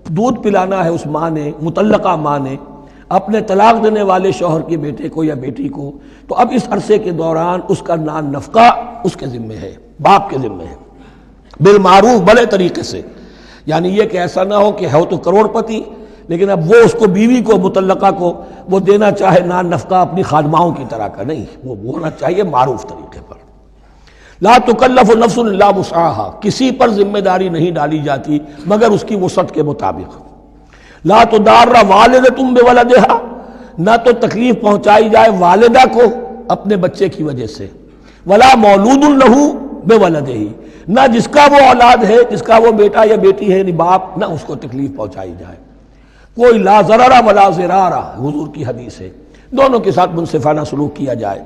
دودھ پلانا ہے اس ماں نے، مطلقہ ماں نے اپنے طلاق دینے والے شوہر کے بیٹے کو یا بیٹی کو، تو اب اس عرصے کے دوران اس کا نان نفقہ اس کے ذمے ہے، باپ کے ذمے ہے، بالمعروف، بھلے طریقے سے۔ یعنی یہ کہ ایسا نہ ہو کہ ہے تو کروڑ پتی لیکن اب وہ اس کو بیوی کو مطلقہ کو وہ دینا چاہے نان نفقہ اپنی خادماؤں کی طرح کا، نہیں، وہ ہونا چاہیے معروف طریقے پر۔ لا تکلف نفس الا وسعها، کسی پر ذمہ داری نہیں ڈالی جاتی مگر اس کی وسعت کے مطابق۔ لا تضار والدۃ بولدہا، نہ تو تکلیف پہنچائی جائے والدہ کو اپنے بچے کی وجہ سے، ولا مولود لہ بولدہ، نہ جس کا وہ اولاد ہے، جس کا وہ بیٹا یا بیٹی ہے یعنی باپ، نہ اس کو تکلیف پہنچائی جائے۔ کوئی لا ضرر ولا ضرار، حضور کی حدیث ہے، دونوں کے ساتھ منصفانہ سلوک کیا جائے۔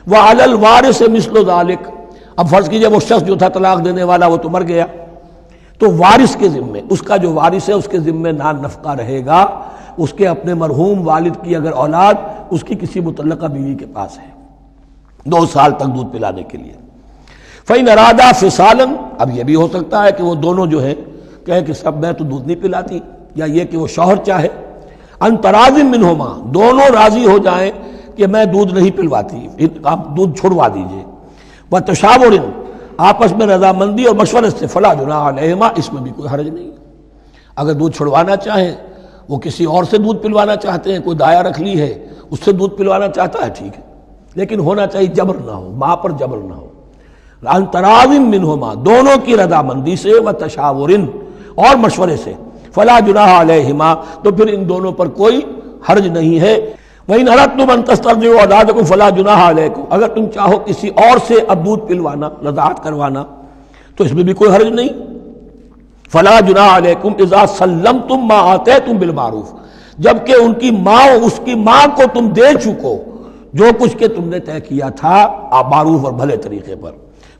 وعلی الوارث مثل ذلک، اب فرض کیجئے وہ شخص جو تھا طلاق دینے والا وہ تو مر گیا، تو وارث کے ذمے، اس کا جو وارث ہے اس کے ذمے نان نفقہ رہے گا، اس کے اپنے مرحوم والد کی اگر اولاد اس کی کسی مطلقہ بیوی کے پاس ہے 2 سال تک دودھ پلانے کے لیے۔ فَإِنْ أَرَادَا فِصَالًا، اب یہ بھی ہو سکتا ہے کہ وہ دونوں جو ہے کہیں کہ سب میں تو دودھ نہیں پلاتی، یا یہ کہ وہ شوہر چاہے ان تراض منہما، دونوں راضی ہو جائیں کہ میں دودھ نہیں پلواتی، آپ دودھ چھڑوا دیجئے، وتشاور، آپس میں رضامندی اور مشورے سے، فلا جناح علیہما، اس میں بھی کوئی حرج نہیں۔ اگر دودھ چھڑوانا چاہیں، وہ کسی اور سے دودھ پلوانا چاہتے ہیں، کوئی دایا رکھ لی ہے اس سے دودھ پلوانا چاہتا ہے، ٹھیک ہے، لیکن ہونا چاہیے جبر نہ ہو، ماں پر جبر نہ ہو۔ ان تراض منہما، دونوں کی رضامندی سے، وتشاور، اور مشورے سے، فلا جناح علیہما، تو پھر ان دونوں پر کوئی حرج نہیں ہے۔ وَإِنْ أَرَدْتُمْ أَنْ تَسْتَرْضِعُوا أَوْلَادَكُمْ فَلَا جُنَاحَ عَلَيْكُمْ، اگر تم چاہو کسی اور سے اب دودھ پلوانا، رضاعت کروانا، تو اس میں بھی کوئی حرج نہیں۔ فَلَا جُنَاحَ عَلَيْكُمْ إِذَا سَلَّمْتُمْ مَا آتَيْتُمْ بِالْمَعْرُوف، جبکہ ان کی ماں، اس کی ماں کو تم دے چکو جو کچھ کہ تم نے طے کیا تھا معروف اور بھلے طریقے پر.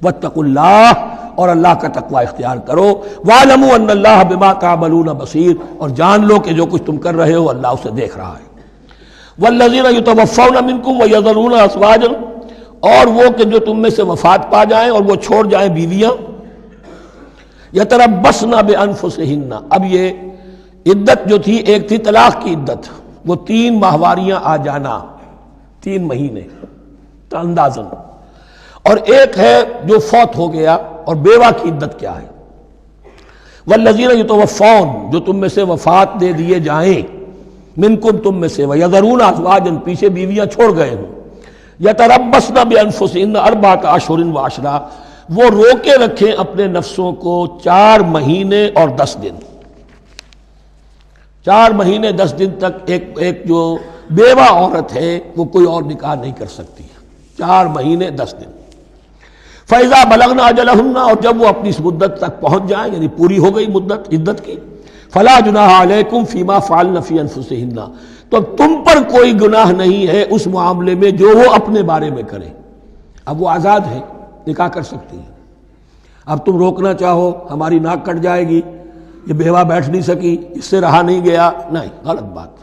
واتقوا اللہ، اور اللہ کا تقوی اختیار کرو. واعلموا ان اللہ بما تعملون بصیر، اور جان لو کہ جو کچھ تم کر رہے ہو اللہ اسے دیکھ رہا ہے. والذین یتوفون منکم ویذرون ازواجا، اور وہ کہ جو تم میں سے وفات پا جائیں اور وہ چھوڑ جائیں بیویاں. یتربصن بانفسہن، اب یہ عدت جو تھی ایک تھی طلاق کی عدت، وہ 3 ماہواریاں آ جانا، 3 مہینے اندازاً، اور ایک ہے جو فوت ہو گیا. اور بیوہ کی عدت کیا ہے؟ والذین یتوفون، جو تم میں سے وفات دے دیے جائیں، منکم تم میں سے، ویذرون ازواجا، پیچھے بیویاں چھوڑ گئے ہوں. یتربصن بانفسہن 4 اشہر و عشرہ، وہ روکے رکھیں اپنے نفسوں کو 4 مہینے اور 10 دن. 4 مہینے 10 دن تک ایک جو بیوہ عورت ہے وہ کوئی اور نکاح نہیں کر سکتی. 4 مہینے 10 دن. فَإِذَا بَلَغْنَ أَجَلَهُنَّ، اور جب وہ اپنی اس مدت تک پہنچ جائیں، یعنی پوری ہو گئی مدت عدت کی، فَلَا جُنَاحَ عَلَيْكُمْ فِي مَا فَعَلْنَ فِي أَنفُسِهِنَّ، تو تم پر کوئی گناہ نہیں ہے اس معاملے میں جو وہ اپنے بارے میں کرے. اب وہ آزاد ہے، نکاح کر سکتی ہے. اب تم روکنا چاہو ہماری ناک کٹ جائے گی، یہ بیوہ بیٹھ نہیں سکی، اس سے رہا نہیں گیا، نہیں، غلط بات،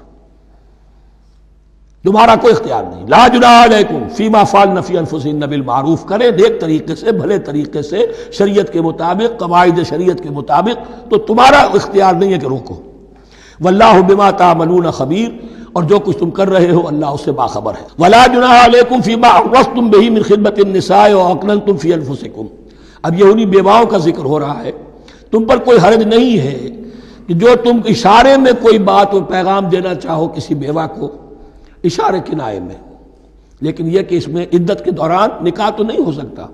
تمہارا کوئی اختیار نہیں. لا جناح علیکم فیما فعلن فی انفسہن بالمعروف، کرے نیک طریقے سے، بھلے طریقے سے، شریعت کے مطابق، قواعد شریعت کے مطابق، تو تمہارا اختیار نہیں ہے کہ روکو. واللہ بما تعملون خبیر، اور جو کچھ تم کر رہے ہو اللہ اس سے باخبر ہے. ولا جناح علیکم فیما عرضتم بہ من خطبۃ النساء واکننتم فی انفسکم، اب یہ انہی بیواؤں کا ذکر ہو رہا ہے. تم پر کوئی حرج نہیں ہے کہ جو تم اشارے میں کوئی بات اور پیغام دینا چاہو کسی بیوہ کو، اشارے کنائے میں، لیکن یہ کہ اس میں عدت کے دوران نکاح تو نہیں ہو سکتا.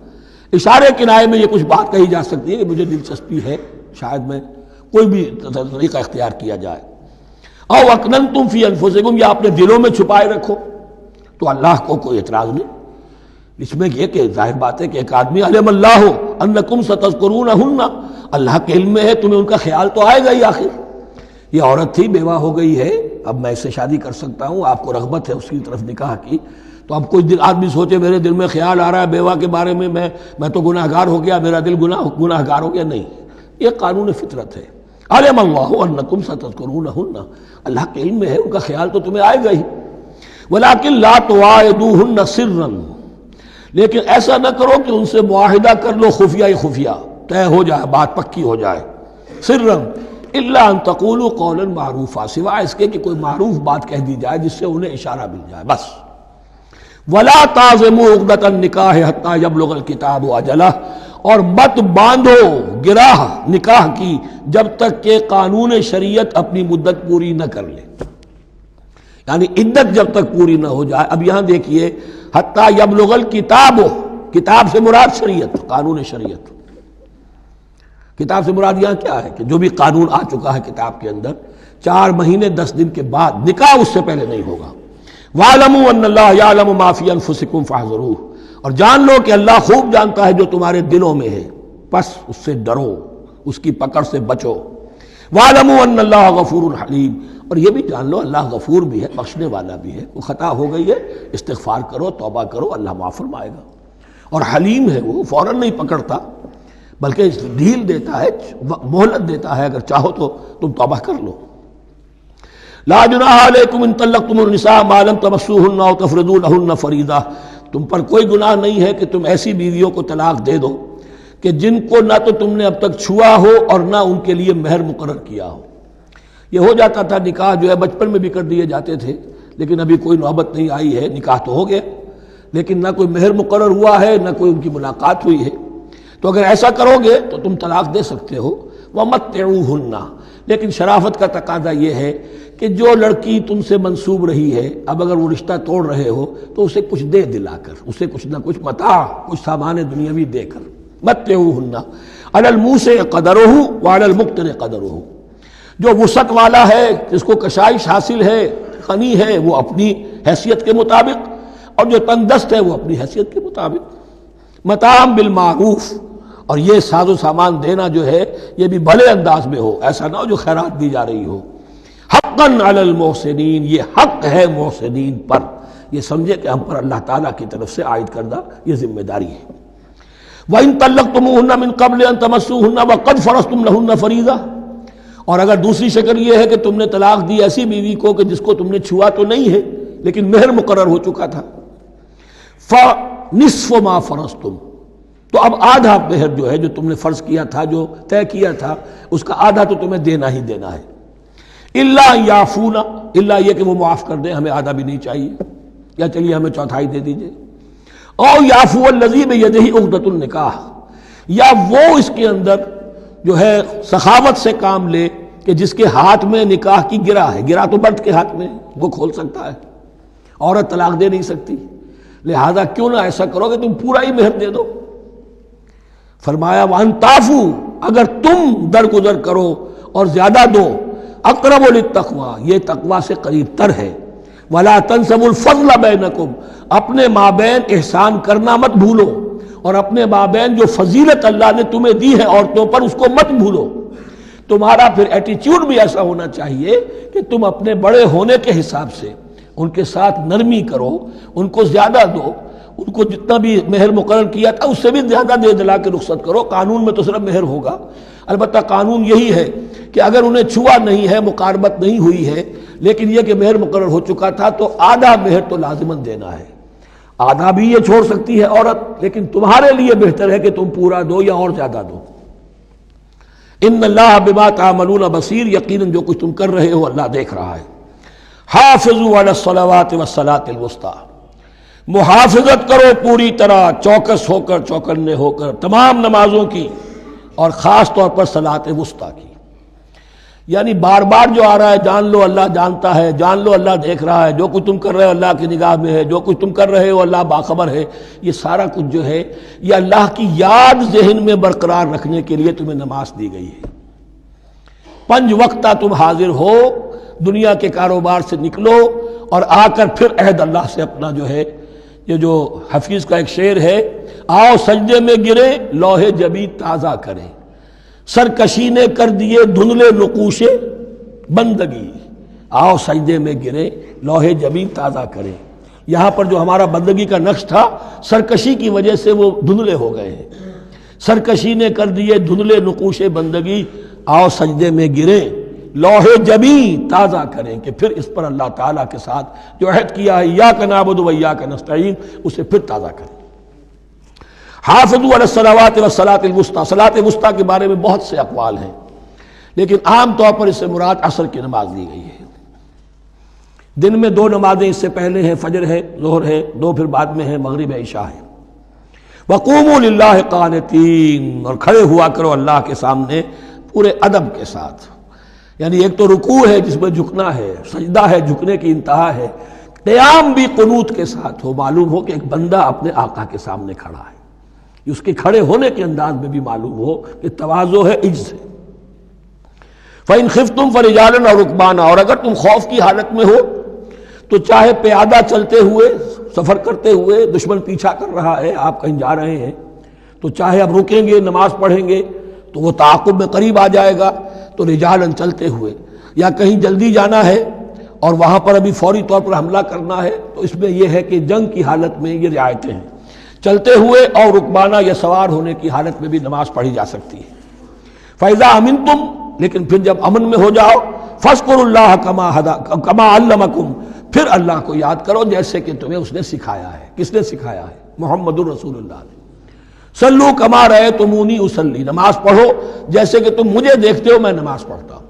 اشارے کنائے میں یہ کچھ بات کہی جا سکتی ہے کہ مجھے دلچسپی ہے، شاید میں کوئی بھی طریقہ اختیار کیا جائے. او اکننتم فی انفسکم، یا اپنے دلوں میں چھپائے رکھو، تو اللہ کو کوئی اعتراض نہیں. اس میں یہ کہ ظاہر بات ہے کہ ایک آدمی علم اللہ انکم ستذکرونہن، اللہ کے علم میں ہے تمہیں ان کا خیال تو آئے گا ہی. آخر یہ عورت تھی، بیوہ ہو گئی ہے، اب میں اس سے شادی کر سکتا ہوں، آپ کو رغبت ہے اس کی طرف نکاح کی، تو اب کوئی آدمی سوچے میرے دل میں خیال آ رہا ہے بیوہ کے بارے میں، میں تو گناہ گار ہو گیا، میرا دل گناہ گار ہو گیا، نہیں، یہ قانون فطرت ہے. علم اللہ انکم ستذکرونہن، اللہ کے علم میں ہے ان کا خیال تو تمہیں آئے گا ہی. ولکن لا تواعدوہن سرا، لیکن ایسا نہ کرو کہ ان سے معاہدہ کر لو خفیہ، طے ہو جائے، بات پکی ہو جائے. سرا الا ان تقولوا قولا معروفا، سوائے اس کے کہ کوئی معروف بات کہہ دی جائے جس سے انہیں اشارہ مل جائے، بس. ولا تعزموا عقدۃ النکاح حتی یبلغ الکتاب اجلہ، اور مت باندھو گراہ نکاح کی جب تک کہ قانون شریعت اپنی مدت پوری نہ کر لے، یعنی عدت جب تک پوری نہ ہو جائے. اب یہاں دیکھیے حتی یبلغ الکتاب، کتاب سے مراد شریعت، قانون شریعت. کتاب سے مراد یہاں کیا ہے کہ جو بھی قانون آ چکا ہے کتاب کے اندر، 4 مہینے 10 دن کے بعد نکاح اس سے پہلے نہیں ہوگا. وَاعْلَمُوا أَنَّ اللَّهَ يَعْلَمُ مَا فِي أَنفُسِكُمْ فَاحْذَرُوهُ، اور جان لو کہ اللہ خوب جانتا ہے جو تمہارے دلوں میں ہے، پس اس سے ڈرو، اس کی پکڑ سے بچو. وَاعْلَمُوا أَنَّ اللَّهَ غَفُورٌ حَلِيمٌ، اور یہ بھی جان لو اللہ غفور بھی ہے، بخشنے والا بھی ہے. وہ خطا ہو گئی ہے، استغفار کرو، توبہ کرو، اللہ معاف فرمائے گا. اور حلیم ہے، وہ فوراً نہیں پکڑتا بلکہ ڈھیل دیتا ہے، مہلت دیتا ہے، اگر چاہو تو تم توبہ کر لو. لا جناح علیکم ان طلقتم النساء ما لم تمسوهن او تفرضوا لهن فریضہ، تم پر کوئی گناہ نہیں ہے کہ تم ایسی بیویوں کو طلاق دے دو کہ جن کو نہ تو تم نے اب تک چھوا ہو اور نہ ان کے لیے مہر مقرر کیا ہو. یہ ہو جاتا تھا نکاح جو ہے بچپن میں بھی کر دیے جاتے تھے، لیکن ابھی کوئی نوبت نہیں آئی ہے، نکاح تو ہو گیا لیکن نہ کوئی مہر مقرر ہوا ہے، نہ کوئی ان کی ملاقات ہوئی ہے. تو اگر ایسا کرو گے تو تم طلاق دے سکتے ہو. وَمَتِّعُوهُنَّ، لیکن شرافت کا تقاضا یہ ہے کہ جو لڑکی تم سے منسوب رہی ہے، اب اگر وہ رشتہ توڑ رہے ہو تو اسے کچھ دے دلا کر، اسے کچھ نہ کچھ متاع، کچھ سامان دنیاوی دے کر. متعوہن علی الموسع قدرہ وعلی المقتر قدرہ، جو وسعت والا ہے، جس کو کشائش حاصل ہے، غنی ہے، وہ اپنی حیثیت کے مطابق، اور جو تنگ دست ہے وہ اپنی حیثیت کے مطابق. متاع بالمعروف، اور یہ ساز و سامان دینا جو ہے یہ بھی بھلے انداز میں ہو، ایسا نہ ہو جو خیرات دی جا رہی ہو. حقا علی المحسنین، یہ حق ہے محسنین پر، یہ سمجھے کہ ہم پر اللہ تعالیٰ کی طرف سے عائد کردہ یہ ذمہ داری ہے۔ وَإِن طَلَّقْتُمُوهُنَّ مِن قَبْلِ أَن تَمَسُّوهُنَّ وَقَدْ فَرَضْتُمْ لَهُنَّ فَرِيضَةً، اور اگر دوسری شکل یہ ہے کہ تم نے طلاق دی ایسی بیوی کو کہ جس کو تم نے چھوا تو نہیں ہے لیکن مہر مقرر ہو چکا تھا، فَنِصْفُ مَا فَرَضْتُمْ، تو اب آدھا مہر جو ہے جو تم نے فرض کیا تھا، جو طے کیا تھا، اس کا آدھا تو تمہیں دینا ہی دینا ہے۔ الا یعفون، الا یہ کہ وہ معاف کر دیں، ہمیں آدھا بھی نہیں چاہیے، یا چلیے ہمیں چوتھائی دے دیجئے، او یعفو الذی بیدہ عقدۃ النکاح، یا وہ اس کے اندر جو ہے سخاوت سے کام لے کہ جس کے ہاتھ میں نکاح کی گرہ ہے، گرہ تو مرد کے ہاتھ میں ہے، وہ کھول سکتا ہے، عورت طلاق دے نہیں سکتی، لہذا کیوں نہ ایسا کرو کہ تم پورا ہی مہر دے دو۔ فرمایا وَأَن تَعْفُوا، اگر تم درگزر کرو اور زیادہ دو، اقرب للتقویٰ، یہ تقویٰ سے قریب تر ہے، وَلَا تَنْسَبُوا الْفَضْلَ بَيْنَكُمْ، اپنے مابین احسان کرنا مت بھولو، اور اپنے مابین جو فضیلت اللہ نے تمہیں دی ہے عورتوں پر اس کو مت بھولو۔ تمہارا پھر ایٹیچیوڈ بھی ایسا ہونا چاہیے کہ تم اپنے بڑے ہونے کے حساب سے ان کے ساتھ نرمی کرو، ان کو زیادہ دو، ان کو جتنا بھی مہر مقرر کیا تھا اس سے بھی زیادہ دے دلا کے رخصت کرو۔ قانون میں تو صرف مہر ہوگا، البتہ قانون یہی ہے کہ اگر انہیں چھوا نہیں ہے، مقاربت نہیں ہوئی ہے، لیکن یہ کہ مہر مقرر ہو چکا تھا تو آدھا مہر تو لازماً دینا ہے۔ آدھا بھی یہ چھوڑ سکتی ہے عورت، لیکن تمہارے لیے بہتر ہے کہ تم پورا دو یا اور زیادہ دو۔ ان اللہ بما تعملون بصیر، یقیناً جو کچھ تم کر رہے ہو اللہ دیکھ رہا ہے۔ حافظوا علی الصلوات والصلاۃ الوسطیٰ، محافظت کرو پوری طرح، چوکس ہو کر، چوکنے ہو کر تمام نمازوں کی، اور خاص طور پر صلاۃ وسطیٰ کی۔ یعنی بار بار جو آ رہا ہے جان لو اللہ جانتا ہے، جان لو اللہ دیکھ رہا ہے، جو کچھ تم کر رہے ہو اللہ کی نگاہ میں ہے، جو کچھ تم کر رہے ہو اللہ باخبر ہے، یہ سارا کچھ جو ہے یہ اللہ کی یاد ذہن میں برقرار رکھنے کے لیے تمہیں نماز دی گئی ہے۔ 5 وقتہ تم حاضر ہو، دنیا کے کاروبار سے نکلو اور آ کر پھر عہد اللہ سے اپنا جو ہے، یہ جو حفیظ کا ایک شعر ہے، آؤ سجدے میں گرے لوح جبی تازہ کریں، سرکشی نے کر دیے دھندلے نقوش بندگی، آؤ سجدے میں گرے لوح جبی تازہ کریں۔ یہاں پر جو ہمارا بندگی کا نقش تھا سرکشی کی وجہ سے وہ دھندلے ہو گئے ہیں، سرکشی نے کر دیے دھندلے نقوش بندگی، آؤ سجدے میں گرے لوح جبی تازہ کریں، کہ پھر اس پر اللہ تعالیٰ کے ساتھ جو عہد کیا ہے ایاک نعبد و ایاک نستعین اسے پھر تازہ کریں۔ حافظوا علی الصلوات والصلاۃ الوسطیٰ، صلاۃ وسطیٰ کے بارے میں بہت سے اقوال ہیں، لیکن عام طور پر اس سے مراد عصر کی نماز لی گئی ہے۔ دن میں 2 نمازیں اس سے پہلے ہیں، فجر ہے، ظہر ہے، 2 پھر بعد میں ہے، مغرب عشاء ہے۔ وقوموا للہ قانتین، اور کھڑے ہوا کرو اللہ کے سامنے پورے ادب کے ساتھ، یعنی ایک تو رکوع ہے جس میں جھکنا ہے، سجدہ ہے جھکنے کی انتہا ہے، قیام بھی قنوت کے ساتھ ہو، معلوم ہو کہ ایک بندہ اپنے آقا کے سامنے کھڑا ہے، اس کے کھڑے ہونے کے انداز میں بھی معلوم ہو کہ تواضع ہے، عجز ہے۔ فَإِنْ خِفْتُمْ فَرِجَالًا أَوْ رُكْبَانًا، اور اگر تم خوف کی حالت میں ہو تو چاہے پیادہ چلتے ہوئے، سفر کرتے ہوئے، دشمن پیچھا کر رہا ہے، آپ کہیں جا رہے ہیں تو چاہے اب رکیں گے نماز پڑھیں گے تو وہ تعاقب میں قریب آ جائے گا، تو رجالن چلتے ہوئے، یا کہیں جلدی جانا ہے اور وہاں پر ابھی فوری طور پر حملہ کرنا ہے تو اس میں یہ ہے کہ جنگ کی حالت میں یہ رعایتیں ہیں، چلتے ہوئے اور رکبانہ یا سوار ہونے کی حالت میں بھی نماز پڑھی جا سکتی ہے۔ فَإِذَا أَمِنْتُمْ، لیکن پھر جب امن میں ہو جاؤ، فَاذْكُرُوا اللَّهَ كَمَا عَلَّمَكُمْ، پھر اللہ کو یاد کرو جیسے کہ تمہیں اس نے سکھایا ہے۔ کس نے سکھایا ہے؟ محمد الرسول اللہ نے۔ صلو کما رأیتمونی اصلی، نماز پڑھو جیسے کہ تم مجھے دیکھتے ہو میں نماز پڑھتا ہوں۔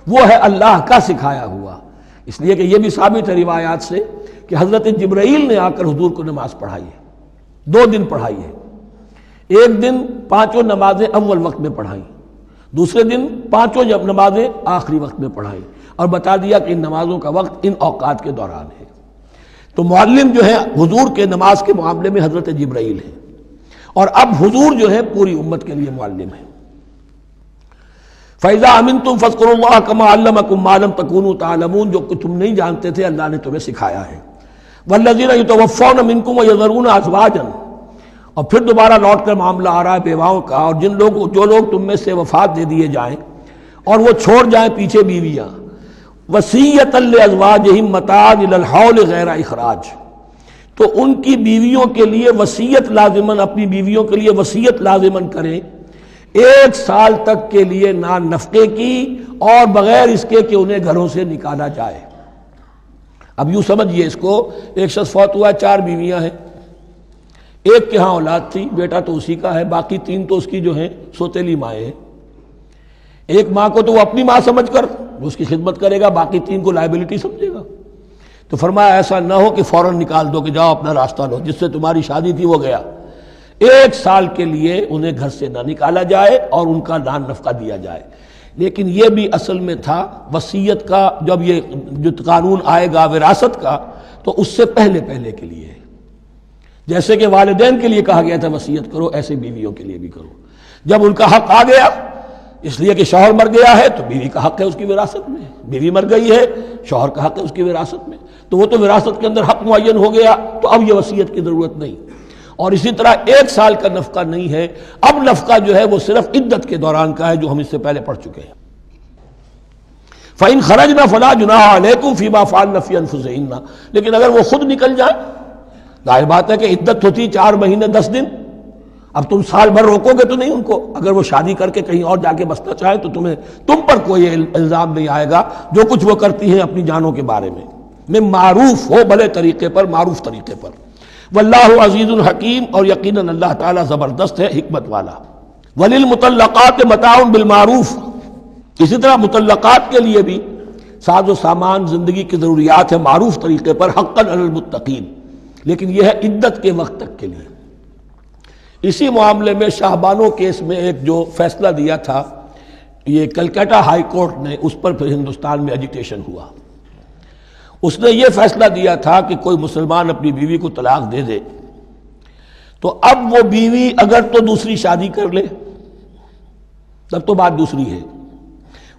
وہ ہے اللہ کا سکھایا ہوا، اس لیے کہ یہ بھی ثابت ہے روایات سے کہ حضرت جبرائیل نے آ کر حضور کو نماز پڑھائی ہے، 2 دن پڑھائی ہے۔ ایک دن 5 نمازیں اول وقت میں پڑھائیں، دوسرے دن 5 نمازیں آخری وقت میں پڑھائیں، اور بتا دیا کہ ان نمازوں کا وقت ان اوقات کے دوران ہے۔ تو معلم جو ہے حضور کے نماز کے معاملے میں حضرت جبرائیل ہے، اور اب حضور جو ہے پوری امت کے لیے معلم ہے۔ فَإِذَا أَمِنْتُمْ فَاذْكُرُوا اللَّهَ كَمَا عَلَّمَكُمْ مَا لَمْ تَكُونُوا تَعْلَمُونَ، جو کچھ تم نہیں جانتے تھے اللہ نے تمہیں سکھایا ہے۔ وَالَّذِينَ يُتَوَفَّوْنَ مِنْكُمْ وَيَذَرُونَ أَزْوَاجًا، اور پھر دوبارہ لوٹ کر معاملہ آ رہا ہے بیواؤں کا، اور جو لوگ تم میں سے وفات دے دیے جائیں اور وہ چھوڑ جائیں پیچھے بیویاں، وصیۃ لازواجہم متاعا الی الحول غیر اخراج، تو ان کی بیویوں کے لیے وصیت لازماً، اپنی بیویوں کے لیے وصیت لازماً کریں 1 سال تک کے لیے نان نفقے کی، اور بغیر اس کے کہ انہیں گھروں سے نکالا جائے۔ اب یوں سمجھیے اس کو، ایک شخص فوت ہوا، 4 بیویاں ہیں، ایک کے ہاں اولاد تھی، بیٹا تو اسی کا ہے، باقی 3 تو اس کی جو ہیں سوتیلی مائیں ہیں۔ ایک ماں کو تو وہ اپنی ماں سمجھ کر اس کی خدمت کرے گا، باقی 3 کو لائبلٹی سمجھے گا۔ تو فرمایا ایسا نہ ہو کہ فوراً نکال دو کہ جاؤ اپنا راستہ لو، جس سے تمہاری شادی تھی وہ گیا۔ 1 سال کے لیے انہیں گھر سے نہ نکالا جائے اور ان کا نان نفقہ دیا جائے۔ لیکن یہ بھی اصل میں تھا وصیت کا، جب یہ جو قانون آئے گا وراثت کا تو اس سے پہلے کے لیے، جیسے کہ والدین کے لیے کہا گیا تھا وصیت کرو، ایسے بیویوں کے لیے بھی کرو۔ جب ان کا حق آ گیا، اس لیے کہ شوہر مر گیا ہے تو بیوی کا حق ہے اس کی وراثت میں، بیوی مر گئی ہے شوہر کا حق ہے اس کی وراثت میں، تو وہ تو وراثت کے اندر حق معین ہو گیا، تو اب یہ وصیت کی ضرورت نہیں۔ اور اسی طرح 1 سال کا نفقہ نہیں ہے، اب نفقہ جو ہے وہ صرف عدت کے دوران کا ہے، جو ہم اس سے پہلے پڑھ چکے ہیں۔ فَإِنْ خَرَجْنَ فَلَا جُنَاحَ عَلَيْكُمْ فِي مَا فَعَلْنَ فِي أَنفُسِهِنَّ، لیکن اگر وہ خود نکل جائے، ظاہر بات ہے کہ عدت ہوتی 4 مہینے 10 دن، اب تم سال بھر روکو گے تو نہیں ان کو، اگر وہ شادی کر کے کہیں اور جا کے بسنا چاہے تو تم پر کوئی الزام نہیں آئے گا، جو کچھ وہ کرتی ہیں اپنی جانوں کے بارے میں معروف ہو، بھلے طریقے پر، معروف طریقے پر۔ واللہ عزیز الحکیم، اور یقیناً اللہ تعالیٰ زبردست ہے، حکمت والا۔ وللمطلقات متاع بالمعروف، اسی طرح مطلقات کے لیے بھی ساز و سامان زندگی کی ضروریات ہے معروف طریقے پر، حقا علی المتقین، لیکن یہ ہے عدت کے وقت تک کے لیے۔ اسی معاملے میں شاہ بانو کیس میں ایک جو فیصلہ دیا تھا یہ کلکتہ ہائی کورٹ نے، اس پر پھر ہندوستان میں ایجیٹیشن ہوا۔ اس نے یہ فیصلہ دیا تھا کہ کوئی مسلمان اپنی بیوی کو طلاق دے دے تو اب وہ بیوی اگر تو دوسری شادی کر لے تب تو بات دوسری ہے،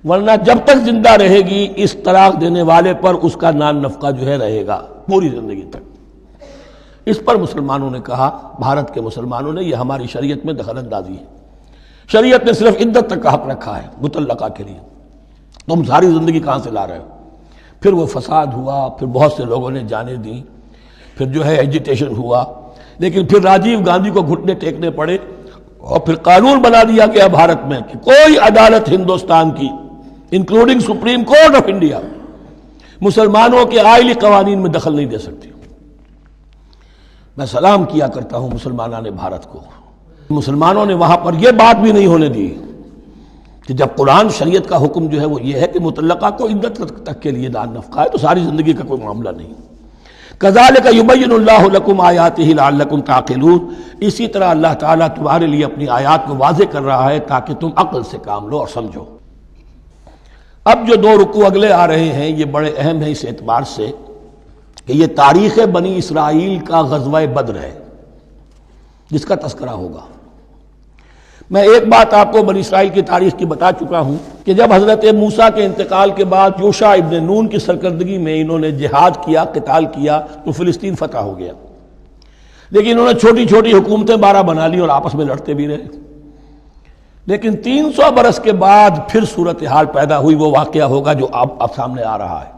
ورنہ جب تک زندہ رہے گی اس طلاق دینے والے پر اس کا نان نفقہ جو ہے رہے گا پوری زندگی تک۔ اس پر مسلمانوں نے کہا، بھارت کے مسلمانوں نے، یہ ہماری شریعت میں دخل اندازی ہے، شریعت نے صرف عدت تک کا حق رکھا ہے مطلقہ کے لیے، تم ساری زندگی کہاں سے لا رہے ہو؟ پھر وہ فساد ہوا، پھر بہت سے لوگوں نے جانیں دیں، پھر جو ہے ایجیٹیشن ہوا، لیکن پھر راجیو گاندھی کو گھٹنے ٹیکنے پڑے، اور پھر قانون بنا دیا گیا بھارت میں کہ کوئی عدالت ہندوستان کی including supreme court of India مسلمانوں کے آئلی قوانین میں دخل نہیں دے سکتی۔ میں سلام کیا کرتا ہوں مسلمانوں نے بھارت کو، مسلمانوں نے وہاں پر یہ بات بھی نہیں ہونے دی کہ جب قرآن شریعت کا حکم جو ہے وہ یہ ہے کہ مطلقہ کو عدت تک کے لیے دان نفقہ ہے تو ساری زندگی کا کوئی معاملہ نہیں۔ کذالک یبین اللہ لکم آیاتہ لعلکم تعقلون، اسی طرح اللہ تعالیٰ تمہارے لیے اپنی آیات کو واضح کر رہا ہے تاکہ تم عقل سے کام لو اور سمجھو۔ اب جو 2 رکوع اگلے آ رہے ہیں یہ بڑے اہم ہیں اس اعتبار سے کہ یہ تاریخ بنی اسرائیل کا غزوہ بدر ہے جس کا تذکرہ ہوگا۔ میں ایک بات آپ کو بنی اسرائیل کی تاریخ کی بتا چکا ہوں کہ جب حضرت موسیٰ کے انتقال کے بعد یوشع ابن نون کی سرکردگی میں انہوں نے جہاد کیا، قتال کیا تو فلسطین فتح ہو گیا، لیکن انہوں نے چھوٹی چھوٹی حکومتیں 12 بنا لی اور آپس میں لڑتے بھی رہے۔ لیکن 300 برس کے بعد پھر صورتحال پیدا ہوئی، وہ واقعہ ہوگا جو اب سامنے آ رہا ہے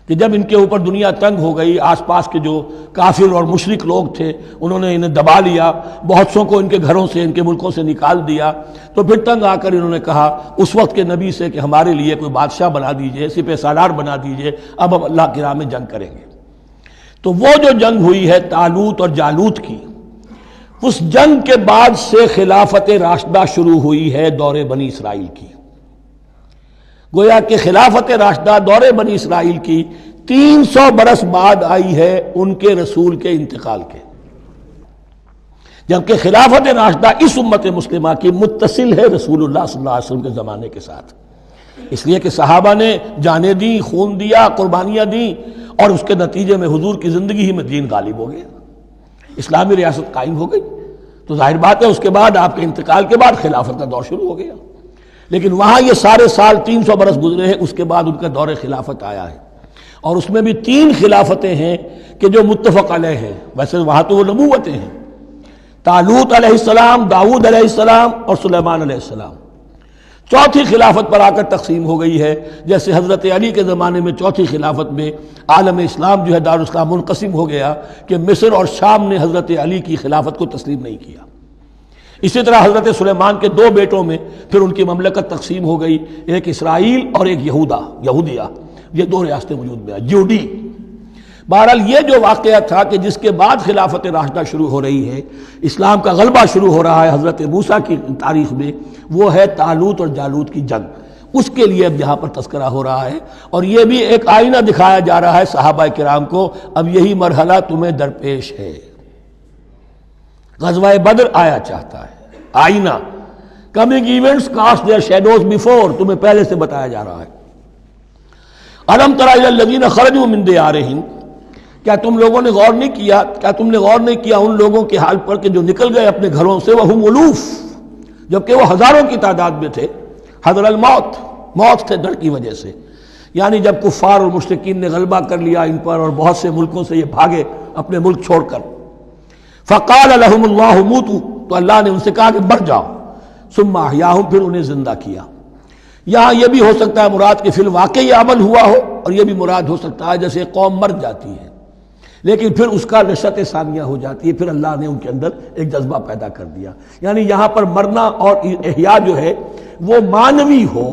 کہ جب ان کے اوپر دنیا تنگ ہو گئی، آس پاس کے جو کافر اور مشرک لوگ تھے انہوں نے انہیں دبا لیا، بہت سو کو ان کے گھروں سے، ان کے ملکوں سے نکال دیا، تو پھر تنگ آ کر انہوں نے کہا اس وقت کے نبی سے کہ ہمارے لیے کوئی بادشاہ بنا دیجئے، سپہ سالار بنا دیجئے، اب ہم اللہ کی راہ میں جنگ کریں گے۔ تو وہ جو جنگ ہوئی ہے طالوت اور جالوت کی، اس جنگ کے بعد سے خلافت راشدہ شروع ہوئی ہے دور بنی اسرائیل کی۔ گویا کہ خلافت راشدہ دور بنی اسرائیل کی 300 برس بعد آئی ہے ان کے رسول کے انتقال کے، جبکہ خلافت راشدہ اس امت مسلمہ کی متصل ہے رسول اللہ صلی اللہ علیہ وسلم کے زمانے کے ساتھ، اس لیے کہ صحابہ نے جانیں دیں، خون دیا، قربانیاں دیں، اور اس کے نتیجے میں حضور کی زندگی ہی میں دین غالب ہو گیا، اسلامی ریاست قائم ہو گئی۔ تو ظاہر بات ہے اس کے بعد آپ کے انتقال کے بعد خلافت کا دور شروع ہو گیا، لیکن وہاں یہ سارے سال 300 برس گزرے ہیں، اس کے بعد ان کا دور خلافت آیا ہے، اور اس میں بھی 3 خلافتیں ہیں کہ جو متفق علیہ ہیں، ویسے وہاں تو وہ نبوتیں ہیں، طالوت علیہ السلام، داؤد علیہ السلام اور سلیمان علیہ السلام، چوتھی خلافت پر آ کر تقسیم ہو گئی ہے، جیسے حضرت علی کے زمانے میں چوتھی خلافت میں عالم اسلام جو ہے دارالاسلام منقسم ہو گیا کہ مصر اور شام نے حضرت علی کی خلافت کو تسلیم نہیں کیا۔ اسی طرح حضرت سلیمان کے دو بیٹوں میں پھر ان کی مملکت تقسیم ہو گئی، ایک اسرائیل اور ایک یہودیہ، یہ دو ریاستیں وجود میں ہیں، جیوڈی۔ بہرحال یہ جو واقعہ تھا کہ جس کے بعد خلافت راشدہ شروع ہو رہی ہے، اسلام کا غلبہ شروع ہو رہا ہے حضرت موسیٰ کی تاریخ میں، وہ ہے طالوت اور جالوت کی جنگ۔ اس کے لیے اب یہاں پر تذکرہ ہو رہا ہے، اور یہ بھی ایک آئینہ دکھایا جا رہا ہے صحابہ کرام کو، اب یہی مرحلہ تمہیں درپیش ہے۔ غزوہ بدر آیا چاہتا ہے، آئینہ، coming events cast their shadows before, تمہیں پہلے سے بتایا جا رہا ہے۔ الم تر الی الذین خرجوا من دیارہم، کیا تم لوگوں نے غور نہیں کیا، کیا تم نے غور نہیں کیا ان لوگوں کے حال پر کہ جو نکل گئے اپنے گھروں سے، وہم الوف، جبکہ وہ ہزاروں کی تعداد میں تھے، حذر الموت، موت سے ڈر کی وجہ سے، یعنی جب کفار اور مشرکین نے غلبہ کر لیا ان پر اور بہت سے ملکوں سے یہ بھاگے اپنے ملک چھوڑ کر، فقال لهم اللہ موتوا، تو اللہ نے ان سے کہا کہ مر جاؤ، ثم احیاہم، پھر انہیں زندہ کیا۔ یہاں یہ بھی ہو سکتا ہے مراد کہ فی الواقع یہ عمل ہوا ہو، اور یہ بھی مراد ہو سکتا ہے جیسے قوم مر جاتی ہے لیکن پھر اس کا نشأت ثانیہ ہو جاتی ہے، پھر اللہ نے ان کے اندر ایک جذبہ پیدا کر دیا۔ یعنی یہاں پر مرنا اور احیاء جو ہے وہ معنوی ہو،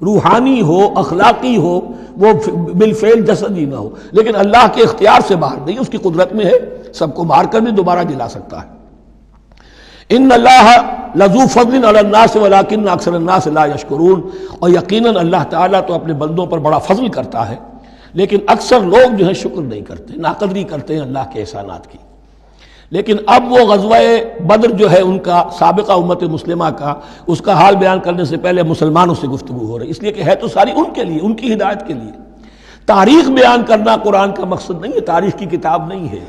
روحانی ہو، اخلاقی ہو، وہ بالفعل جسدی نہ ہو، لیکن اللہ کے اختیار سے باہر نہیں، اس کی قدرت میں ہے، سب کو مار کر بھی دوبارہ جلا سکتا ہے۔ ان اللہ لذو فضل علی الناس ولکن اکثر الناس لا یشکرون، اور یقیناً اللہ تعالیٰ تو اپنے بندوں پر بڑا فضل کرتا ہے، لیکن اکثر لوگ جو ہے شکر نہیں کرتے، ناقدری کرتے ہیں اللہ کے احسانات کی۔ لیکن اب وہ غزوہ بدر جو ہے ان کا، سابقہ امت مسلمہ کا، اس کا حال بیان کرنے سے پہلے مسلمانوں سے گفتگو ہو رہی، اس لیے کہ ہے تو ساری ان کے لیے، ان کی ہدایت کے لیے۔ تاریخ بیان کرنا قرآن کا مقصد نہیں ہے، تاریخ کی کتاب نہیں ہے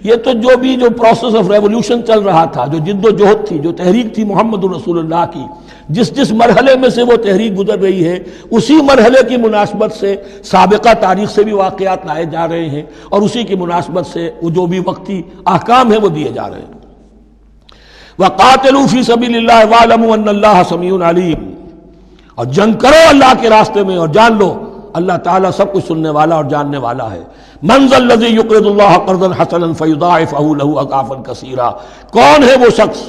یہ، تو جو پروسیس آف ریولوشن چل رہا تھا، جو جد و جہد تھی، جو تحریک تھی محمد رسول اللہ کی، جس مرحلے میں سے وہ تحریک گزر رہی ہے، اسی مرحلے کی مناسبت سے سابقہ تاریخ سے بھی واقعات لائے جا رہے ہیں، اور اسی کی مناسبت سے وہ جو بھی وقتی احکام ہیں وہ دیے جا رہے ہیں۔ وَقَاتِلُوا فِي سَبِيلِ اللَّهِ وَاعْلَمُوا أَنَّ اللَّهَ سَمِيعٌ عَلِيمٌ، اور جنگ کرو اللہ کے راستے میں، اور جان لو اللہ تعالیٰ سب کچھ سننے والا اور جاننے والا ہے۔ مَنْ ذَا الَّذِي يُقْرِضُ اللَّهَ قَرْضًا حَسَنًا فَيُضَاعِفَهُ لَهُ أَضْعَافًا كَثِيرًا، کون ہے وہ شخص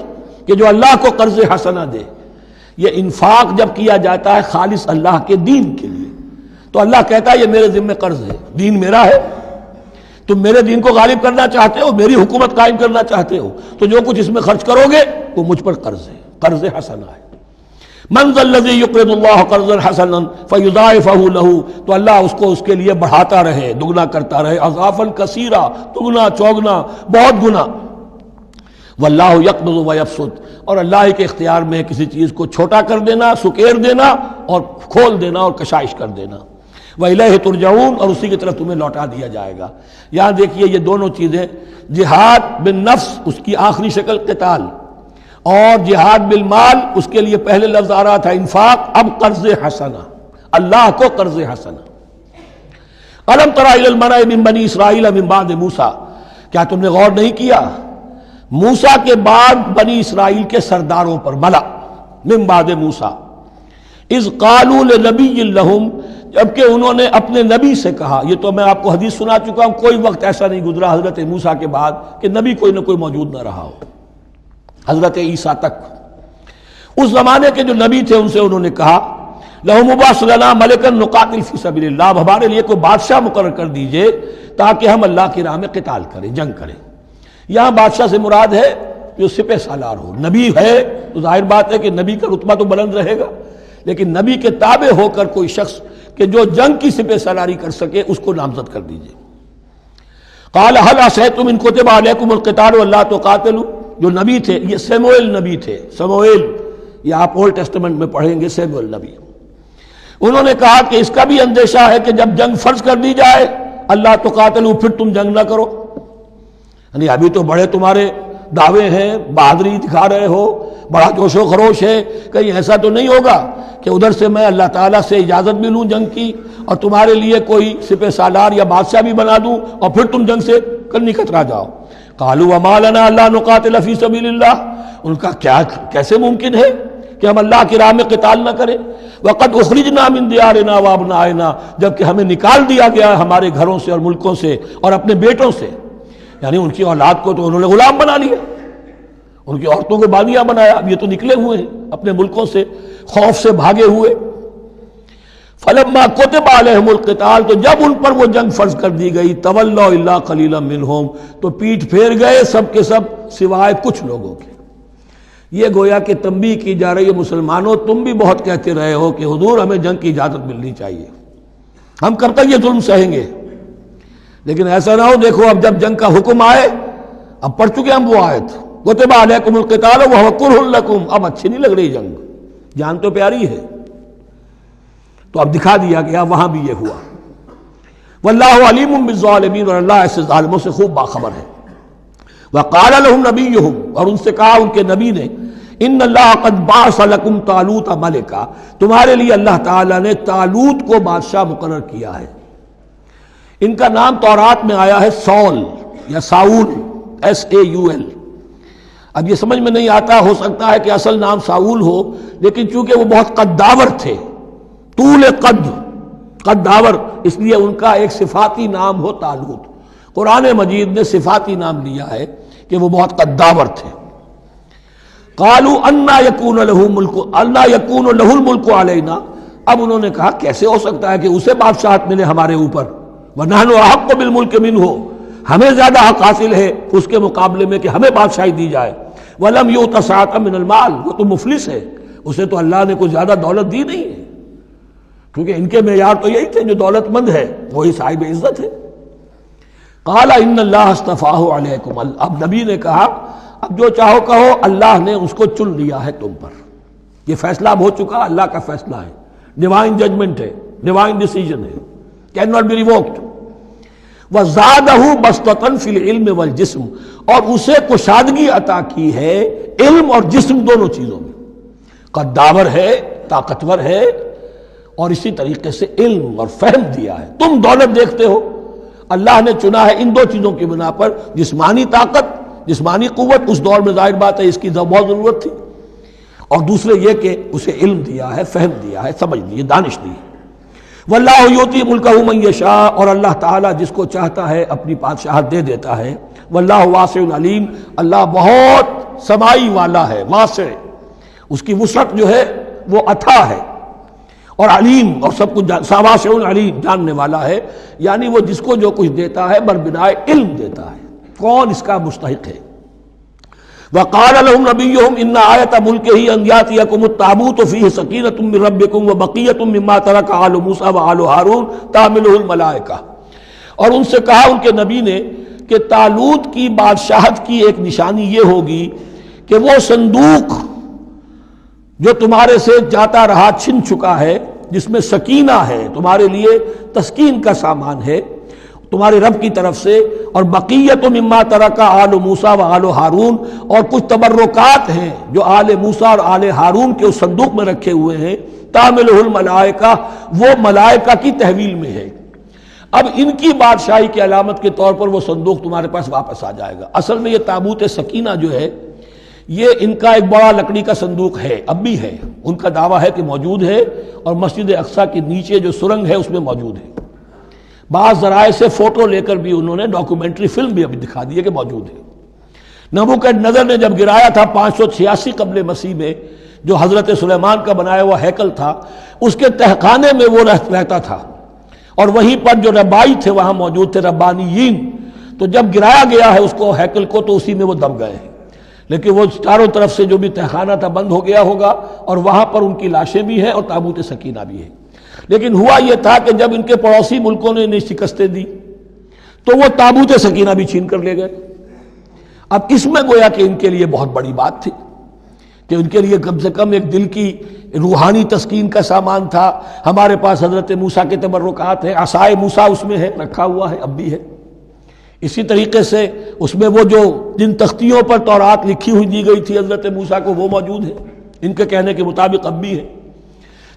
کہ جو اللہ کو قرض حسنہ دے؟ یہ انفاق جب کیا جاتا ہے خالص اللہ کے دین کے لیے، تو اللہ کہتا ہے یہ میرے ذمہ قرض ہے، دین میرا ہے، تم میرے دین کو غالب کرنا چاہتے ہو، میری حکومت قائم کرنا چاہتے ہو، تو جو کچھ اس میں خرچ کرو گے وہ مجھ پر قرض ہے، قرض حسنہ ہے۔ من ذا الذی یقرض اللہ قرضا حسنا فیضاعفہ لہ، تو اللہ اس کو اس کے لیے بڑھاتا رہے، دگنا کرتا رہے، اضعافا کثیرا، دگنا چوگنا، بہت گنا۔ واللہ یقبض ویبسط، اور اللہ کے اختیار میں کسی چیز کو چھوٹا کر دینا، سکیر دینا، اور کھول دینا اور کشائش کر دینا۔ وَإِلَيْهِ تُرْجَعُونَ، اور اسی کی طرف تمہیں لوٹا دیا جائے گا۔ یہاں دیکھیے یہ دونوں چیزیں، جہاد بالنفس اس کی آخری شکل قتال، اور جہاد بالمال اس کے لیے پہلے لفظ آ رہا تھا انفاق، اب قرض حسنہ، اللہ کو قرض حسنہ۔ أَلَمْ تَرَ إِلَى الْمَلَإِ مِن بَنِي إِسْرَائِيلَ مِن بَعْدِ مُوسَىٰ، کیا تم نے غور نہیں کیا موسیٰ کے بعد بنی اسرائیل کے سرداروں پر، ملا من بعد موسیٰ، اذ قالوا لنبی لہم، جبکہ انہوں نے اپنے نبی سے کہا، یہ تو میں آپ کو حدیث سنا چکا ہوں، کوئی وقت ایسا نہیں گزرا حضرت موسیٰ کے بعد کہ نبی کوئی نہ کوئی موجود نہ رہا ہو، حضرت عیسیٰ تک۔ اس زمانے کے جو نبی تھے ان سے انہوں نے کہا لَهُمْ مُبَعْثْ لَنَا مَلِكًا نُقَاتِلْ فِي سَبِيلِ اللَّهِ، اب ہمارے لیے کوئی بادشاہ مقرر کر دیجئے تاکہ ہم اللہ کی راہ میں قتال کریں، جنگ کریں۔ یہاں بادشاہ سے مراد ہے جو سپہ سالار ہو، نبی ہے تو ظاہر بات ہے کہ نبی کا رتبہ تو بلند رہے گا، لیکن نبی کے تابع ہو کر کوئی شخص کہ جو جنگ کی سپہ سالاری کر سکے اس کو نامزد کر دیجئے۔ قال هل عصیتم ان کتب علیکم القتال الا تقاتلوا، جو نبی تھے یہ سموئیل نبی تھے، سموئیل، یہ آپ اولڈ ٹیسٹمنٹ میں پڑھیں گے سموئیل نبی۔ انہوں نے کہا کہ اس کا بھی اندیشہ ہے کہ جب جنگ فرض کر دی جائے اللہ تقاتلوا، پھر تم جنگ نہ کرو، یعنی ابھی تو بڑے تمہارے دعوے ہیں، بہادری دکھا رہے ہو، بڑا جوش و خروش ہے، کہیں ایسا تو نہیں ہوگا کہ ادھر سے میں اللہ تعالیٰ سے اجازت بھی لوں جنگ کی اور تمہارے لیے کوئی سپہ سالار یا بادشاہ بھی بنا دوں اور پھر تم جنگ سے کرنی کترا جاؤ۔ قالوا وما لنا الا نقاتل فی سبیل اللہ، ان کا کیا کیسے ممکن ہے کہ ہم اللہ کی راہ میں قتال نہ کریں؟ وقد اخرجنا من دیارنا وابنائنا، جبکہ ہمیں نکال دیا گیا ہے ہمارے گھروں سے اور ملکوں سے اور اپنے بیٹوں سے، یعنی ان کی اولاد کو تو انہوں نے غلام بنا لیا، ان کی عورتوں کو بانیاں بنایا، اب یہ تو نکلے ہوئے ہیں اپنے ملکوں سے خوف سے بھاگے ہوئے۔ فلما كتب عليهم القتال، تو جب ان پر وہ جنگ فرض کر دی گئی، تولوا الا قليلا منهم، تو پیٹھ پھیر گئے سب کے سب سوائے کچھ لوگوں کے۔ یہ گویا کہ تنبیہ کی جا رہی ہے، مسلمانوں تم بھی بہت کہتے رہے ہو کہ حضور ہمیں جنگ کی اجازت ملنی چاہیے، ہم کب تک یہ ظلم سہیں گے؟ لیکن ایسا نہ ہو، دیکھو اب جب جنگ کا حکم آئے، اب پڑھ چکے ہم وہ آیت كتب عليكم القتال وهو كره لكم، اب اچھی نہیں لگ رہی جنگ، جان تو پیاری ہے، تو اب دکھا دیا گیا وہاں بھی یہ ہوا۔ واللہ علیم بالظالمین، اور اللہ ایسے ظالموں سے خوب باخبر ہے۔ وقال لهم نبیہم، اور ان سے کہا ان کے نبی نے، ان اللہ قد بعث لکم طالوت ملکا، تمہارے لیے اللہ تعالیٰ نے طالوت کو بادشاہ مقرر کیا ہے۔ ان کا نام تورات میں آیا ہے سول یا ساؤل، SAUL۔ اب یہ سمجھ میں نہیں آتا، ہو سکتا ہے کہ اصل نام ساؤل ہو، لیکن چونکہ وہ بہت قداور تھے، طول قداور، اس لیے ان کا ایک صفاتی نام ہو طالوت۔ قرآن مجید نے صفاتی نام لیا ہے کہ وہ بہت قداور تھے۔ قالوا انا یکون له الملک علینا، اب انہوں نے کہا کیسے ہو سکتا ہے کہ اسے بادشاہت ملے ہمارے اوپر، ونحن احق بالملک منہ، ہمیں زیادہ حق حاصل ہے اس کے مقابلے میں کہ ہمیں بادشاہی دی جائے۔ ولم یؤت سعۃ من المال، وہ تو مفلس ہے، اسے تو اللہ نے کوئی زیادہ دولت دی نہیں ہے، کیونکہ ان کے معیار تو یہی تھے، جو دولت مند ہے وہی صاحب عزت ہے۔ قال ان اللہ اصطفاہ علیکم، اب نبی نے کہا اب جو چاہو کہو، اللہ نے اس کو چن لیا ہے تم پر، یہ فیصلہ اب ہو چکا، اللہ کا فیصلہ ہے، ڈیوائن ججمنٹ ہے، ڈیوائن ڈیسیجن ہے، کین ناٹ بی ریووکڈ۔ وزادہ بسطۃ فی العلم والجسم، اور اسے کشادگی عطا کی ہے علم اور جسم دونوں چیزوں میں، قداور ہے، طاقتور ہے، اور اسی طریقے سے علم اور فہم دیا ہے۔ تم دولت دیکھتے ہو، اللہ نے چنا ہے ان دو چیزوں کی بنا پر، جسمانی طاقت، جسمانی قوت، اس دور میں ظاہر بات ہے اس کی بہت ضرورت تھی، اور دوسرے یہ کہ اسے علم دیا ہے، فہم دیا ہے، سمجھ دی ہے، دانش دی ہے۔ واللہ یؤتی ملکہ من یشاء، اور اللہ تعالیٰ جس کو چاہتا ہے اپنی بادشاہت دے دیتا ہے۔ واللہ واسع علیم، اللہ بہت سمائی والا ہے، واسع، اس کی وسعت جو ہے وہ اتھا ہے، اور علیم، اور سب کچھ واسع علیم، جاننے والا ہے، یعنی وہ جس کو جو کچھ دیتا ہے بربنائے علم دیتا ہے، کون اس کا مستحق ہے۔ وقال لهم نبيهم ان آیۃ ملکہ ان یاتیکم التابوت فیہ سکینۃ من ربکم وبقیۃ مما ترک آل موسیٰ وآل ہارون تحملہ الملائکہ، اور ان سے کہا ان کے نبی نے کہ طالوت کی بادشاہت کی ایک نشانی یہ ہوگی کہ وہ صندوق جو تمہارے سے جاتا رہا چھن چکا ہے، جس میں سکینہ ہے، تمہارے لیے تسکین کا سامان ہے تمہارے رب کی طرف سے، اور بقیت مما ترک آل موسیٰ و آل ہارون، اور کچھ تبرکات ہیں جو آل موسیٰ اور آل ہارون کے اس صندوق میں رکھے ہوئے ہیں، تحملہ الملائکہ، وہ ملائکہ کی تحویل میں ہے۔ اب ان کی بادشاہی کی علامت کے طور پر وہ صندوق تمہارے پاس واپس آ جائے گا۔ اصل میں یہ تابوت سکینہ جو ہے یہ ان کا ایک بڑا لکڑی کا صندوق ہے، اب بھی ہے، ان کا دعویٰ ہے کہ موجود ہے، اور مسجد اقصیٰ کے نیچے جو سرنگ ہے اس میں موجود ہے۔ بعض ذرائع سے فوٹو لے کر بھی انہوں نے ڈاکومنٹری فلم بھی ابھی دکھا دی ہے کہ موجود ہے۔ نبوکدنضر نے جب گرایا تھا 586 قبل مسیح میں، جو حضرت سلیمان کا بنایا ہوا ہیکل تھا، اس کے تہخانے میں وہ رہتا تھا، اور وہیں پر جو ربائی تھے وہاں موجود تھے، ربانیین، تو جب گرایا گیا ہے اس کو ہیکل کو تو اسی میں وہ دب گئے ہیں، لیکن وہ چاروں طرف سے جو بھی تہخانہ تھا بند ہو گیا ہوگا، اور وہاں پر ان کی لاشیں بھی ہیں اور تابوت سکینہ بھی ہے۔ لیکن ہوا یہ تھا کہ جب ان کے پڑوسی ملکوں نے انہیں شکستیں دی تو وہ تابوت سکینہ بھی چھین کر لے گئے۔ اب اس میں گویا کہ ان کے لیے بہت بڑی بات تھی کہ ان کے لیے کم سے کم ایک دل کی روحانی تسکین کا سامان تھا۔ ہمارے پاس حضرت موسیٰ کے تبرکات ہیں، عصائے موسیٰ اس میں ہے، رکھا ہوا ہے، اب بھی ہے۔ اسی طریقے سے اس میں وہ جو جن تختیوں پر تورات لکھی ہوئی دی گئی تھی حضرت موسیٰ کو، وہ موجود ہے، ان کے کہنے کے مطابق اب بھی ہے۔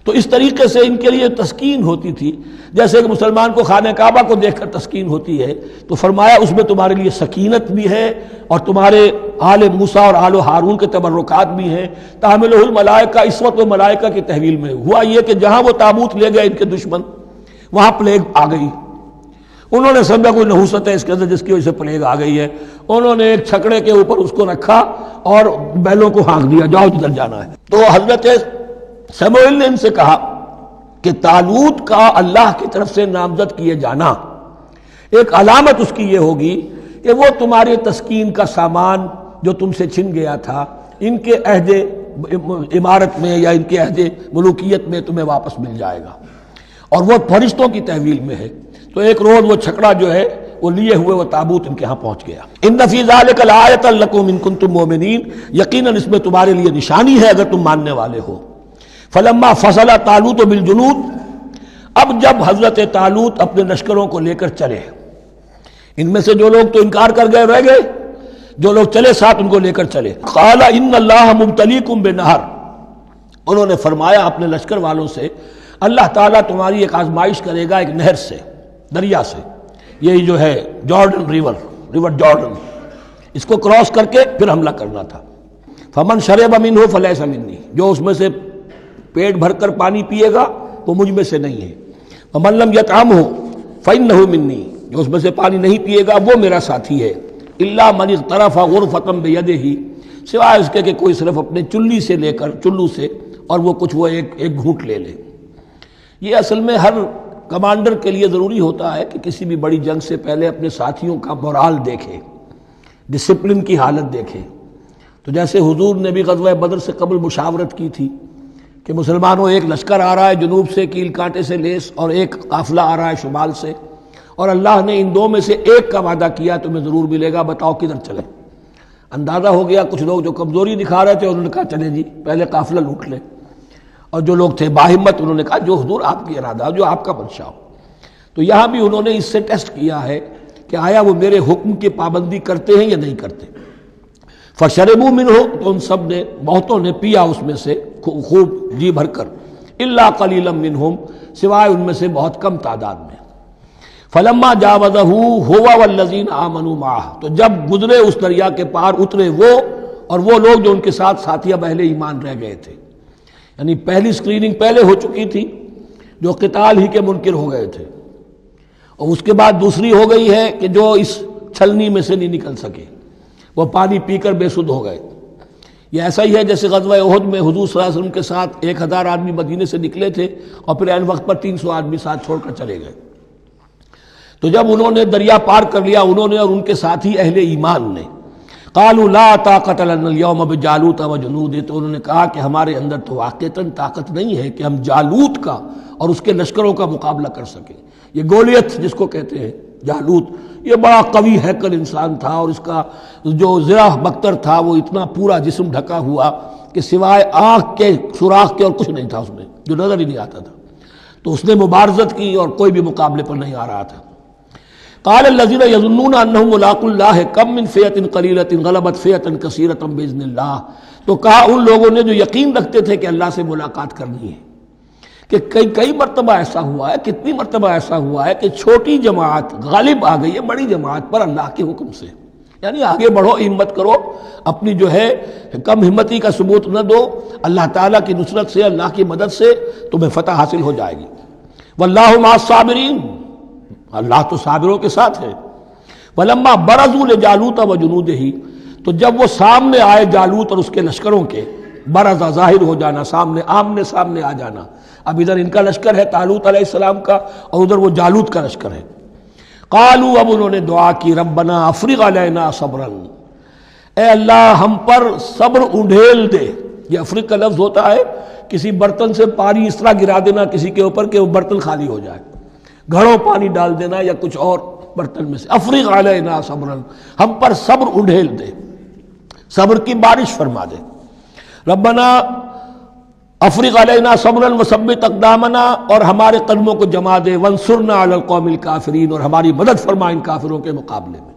تو اس طریقے سے ان کے لیے تسکین ہوتی تھی، جیسے کہ مسلمان کو خانہ کعبہ کو دیکھ کر تسکین ہوتی ہے، تو فرمایا اس میں تمہارے لیے سکینت بھی ہے اور تمہارے آل موسیٰ اور آل ہارون کے تبرکات بھی ہیں۔ تحملہ الملائکہ، اس وقت وہ ملائکہ کی تحویل میں ہوا یہ کہ جہاں وہ تابوت لے گئے ان کے دشمن، وہاں پلیگ آ گئی۔ انہوں نے سمجھا کوئی نحوست ہے اس کے اندر جس کی وجہ سے پلیگ آ گئی ہے، انہوں نے ایک چھکڑے کے اوپر اس کو رکھا اور بیلوں کو ہانک دیا، جاؤ جدھر جانا ہے۔ تو حضرت سموئیل نے ان سے کہا کہ طالوت کا اللہ کی طرف سے نامزد کیے جانا ایک علامت اس کی یہ ہوگی کہ وہ تمہاری تسکین کا سامان جو تم سے چھن گیا تھا، ان کے عہد عمارت میں یا ان کے عہد ملوکیت میں تمہیں واپس مل جائے گا، اور وہ فرشتوں کی تحویل میں ہے۔ تو ایک روز وہ چھکڑا جو ہے وہ لیے ہوئے وہ تابوت ان کے ہاں پہنچ گیا۔ ان فی ذلک لآیۃ لکم ان کنتم مؤمنین، یقیناً اس میں تمہارے لیے نشانی ہے اگر تم ماننے والے ہو۔ فلما فصل طالوت بالجنود، اب جب حضرت طالوت اپنے لشکروں کو لے کر چلے، ان میں سے جو لوگ تو انکار کر گئے رہ گئے، جو لوگ چلے ساتھ ان کو لے کر چلے۔ قال ان اللہ مبتلیکم بنہر، انہوں نے فرمایا اپنے لشکر والوں سے اللہ تعالیٰ تمہاری ایک آزمائش کرے گا ایک نہر سے، دریا سے، یہی جو ہے جارڈن ریور جارڈن، اس کو کراس کر کے پھر حملہ کرنا تھا۔ فمن شرب منہ فلیس منی، جو اس میں سے پیٹ بھر کر پانی پیے گا وہ مجھ میں سے نہیں ہے۔ ومن لم یطعمہ فإنہ منی، جو اس میں سے پانی نہیں پیے گا وہ میرا ساتھی ہے۔ الا من اغترف غرفۃ بیدہ، سوائے اس کے کہ کوئی صرف اپنے چلی سے لے کر چلو سے اور وہ کچھ وہ ایک گھونٹ لے لے۔ یہ اصل میں ہر کمانڈر کے لیے ضروری ہوتا ہے کہ کسی بھی بڑی جنگ سے پہلے اپنے ساتھیوں کا مورال دیکھے، ڈسپلن کی حالت دیکھے۔ تو جیسے حضور نے بھی غزوہ بدر سے قبل مشاورت کی تھی کہ مسلمانوں ایک لشکر آ رہا ہے جنوب سے کیل کانٹے سے لیس، اور ایک قافلہ آ رہا ہے شمال سے، اور اللہ نے ان دو میں سے ایک کا وعدہ کیا تمہیں ضرور ملے گا، بتاؤ کدھر چلیں۔ اندازہ ہو گیا کچھ لوگ جو کمزوری دکھا رہے تھے انہوں نے کہا چلیں جی پہلے قافلہ لوٹ لیں، اور جو لوگ تھے باہمت انہوں نے کہا جو حضور آپ کی ارادہ، جو آپ کا منشا ہو۔ تو یہاں بھی انہوں نے اس سے ٹیسٹ کیا ہے کہ آیا وہ میرے حکم کی پابندی کرتے ہیں یا نہیں کرتے۔ فشربوا منہ، تو ان سب نے، بہتوں نے پیا اس میں سے خوب جی بھر کر، الا قلیلا منہم، سوائے ان میں سے بہت کم تعداد میں۔ فلما جاوزہ ہو والذین آمنوا معہ، تو جب گزرے اس دریا کے پار اترے وہ اور وہ لوگ جو ان کے ساتھ ساتھیہ اہل ایمان رہ گئے تھے، یعنی پہلی سکریننگ پہلے ہو چکی تھی جو قتال ہی کے منکر ہو گئے تھے، اور اس کے بعد دوسری ہو گئی ہے کہ جو اس چھلنی میں سے نہیں نکل سکے، وہ پانی پی کر بے سدھ ہو گئے۔ یہ ایسا ہی ہے جیسے غزوہ احد میں حضور صلی اللہ علیہ وسلم کے ساتھ 1000 آدمی مدینے سے نکلے تھے اور پھر عین وقت پر 300 آدمی ساتھ چھوڑ کر چلے گئے۔ تو جب انہوں نے دریا پار کر لیا، انہوں نے اور ان کے ساتھی اہل ایمان نے، قالوا لا طاقت لنا اليوم بجالوت وجنودہ، تو انہوں نے کہا کہ ہمارے اندر تو واقعتاً طاقت نہیں ہے کہ ہم جالوت کا اور اس کے لشکروں کا مقابلہ کر سکیں۔ یہ گولیت جس کو کہتے ہیں جالوت، یہ بڑا قوی ہیکل انسان تھا، اور اس کا جو زرہ بختر تھا وہ اتنا پورا جسم ڈھکا ہوا کہ سوائے آنکھ کے سوراخ کے اور کچھ نہیں تھا اس میں، جو نظر ہی نہیں آتا تھا۔ تو اس نے مبارزت کی اور کوئی بھی مقابلے پر نہیں آ رہا تھا۔ قال الذين يظنون انهم ملاقو الله كم من فئة قليلة غلبت فئة كثيرة باذن الله، تو کہا ان لوگوں نے جو یقین رکھتے تھے کہ اللہ سے ملاقات کرنی ہے، کہ کئی مرتبہ ایسا ہوا ہے، کتنی مرتبہ ایسا ہوا ہے کہ چھوٹی جماعت غالب آ گئی ہے بڑی جماعت پر اللہ کے حکم سے، یعنی آگے بڑھو، ہمت کرو، اپنی جو ہے کم ہمتی کا ثبوت نہ دو، اللہ تعالیٰ کی نصرت سے، اللہ کی مدد سے تمہیں فتح حاصل ہو جائے گی۔ واللہ مع الصابرین، اللہ تو صابروں کے ساتھ ہے۔ ولما برزوا لجالوت وجنودہ، تو جب وہ سامنے آئے جالوت اور اس کے لشکروں کے، برزا ظاہر ہو جانا، سامنے آمنے سامنے آ جانا، اب ادھر ان کا لشکر ہے طالوت علیہ السلام کا اور ادھر وہ جالوت کا لشکر ہے۔ قالوا، اب انہوں نے دعا کی، ربنا افرغ علینا صبرا، اے اللہ ہم پر صبر انڈھیل دے۔ یہ افرغ کا لفظ ہوتا ہے کسی برتن سے پانی اس طرح گرا دینا کسی کے اوپر کہ وہ برتن خالی ہو جائے، گھڑوں پانی ڈال دینا یا کچھ اور برتن میں سے۔ افرغ علینا صبرا، ہم پر صبر انڈھیل دے، صبر کی بارش فرما دے۔ ربنا افرغ علینا صبرا وثبت اقدامنا، اور ہمارے قدموں کو جما دے، وانصرنا علی القوم الکافرین، اور ہماری مدد فرما ان کافروں کے مقابلے میں۔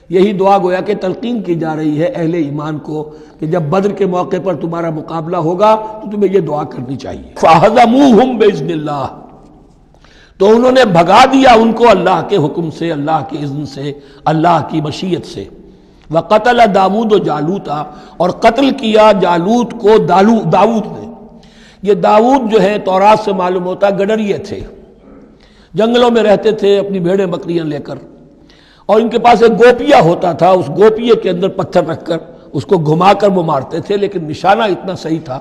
یہی دعا گویا کہ تلقین کی جا رہی ہے اہل ایمان کو کہ جب بدر کے موقع پر تمہارا مقابلہ ہوگا تو تمہیں یہ دعا کرنی چاہیے. فَهَزَمُوهُمْ بِإِذْنِ اللَّهِ، تو انہوں نے بھگا دیا ان کو اللہ کے حکم سے، اللہ کے اذن سے، اللہ کی مشیت سے. وَقَتَلَ داؤد جالوتا، اور قتل کیا جالوت کو داؤد نے. یہ داؤد جو ہے تورات سے معلوم ہوتا گڈریے تھے، جنگلوں میں رہتے تھے اپنی بھیڑیں بکریاں لے کر، اور ان کے پاس ایک گوپیا ہوتا تھا، اس گوپیے کے اندر پتھر رکھ کر اس کو گھما کر وہ مارتے تھے، لیکن نشانہ اتنا صحیح تھا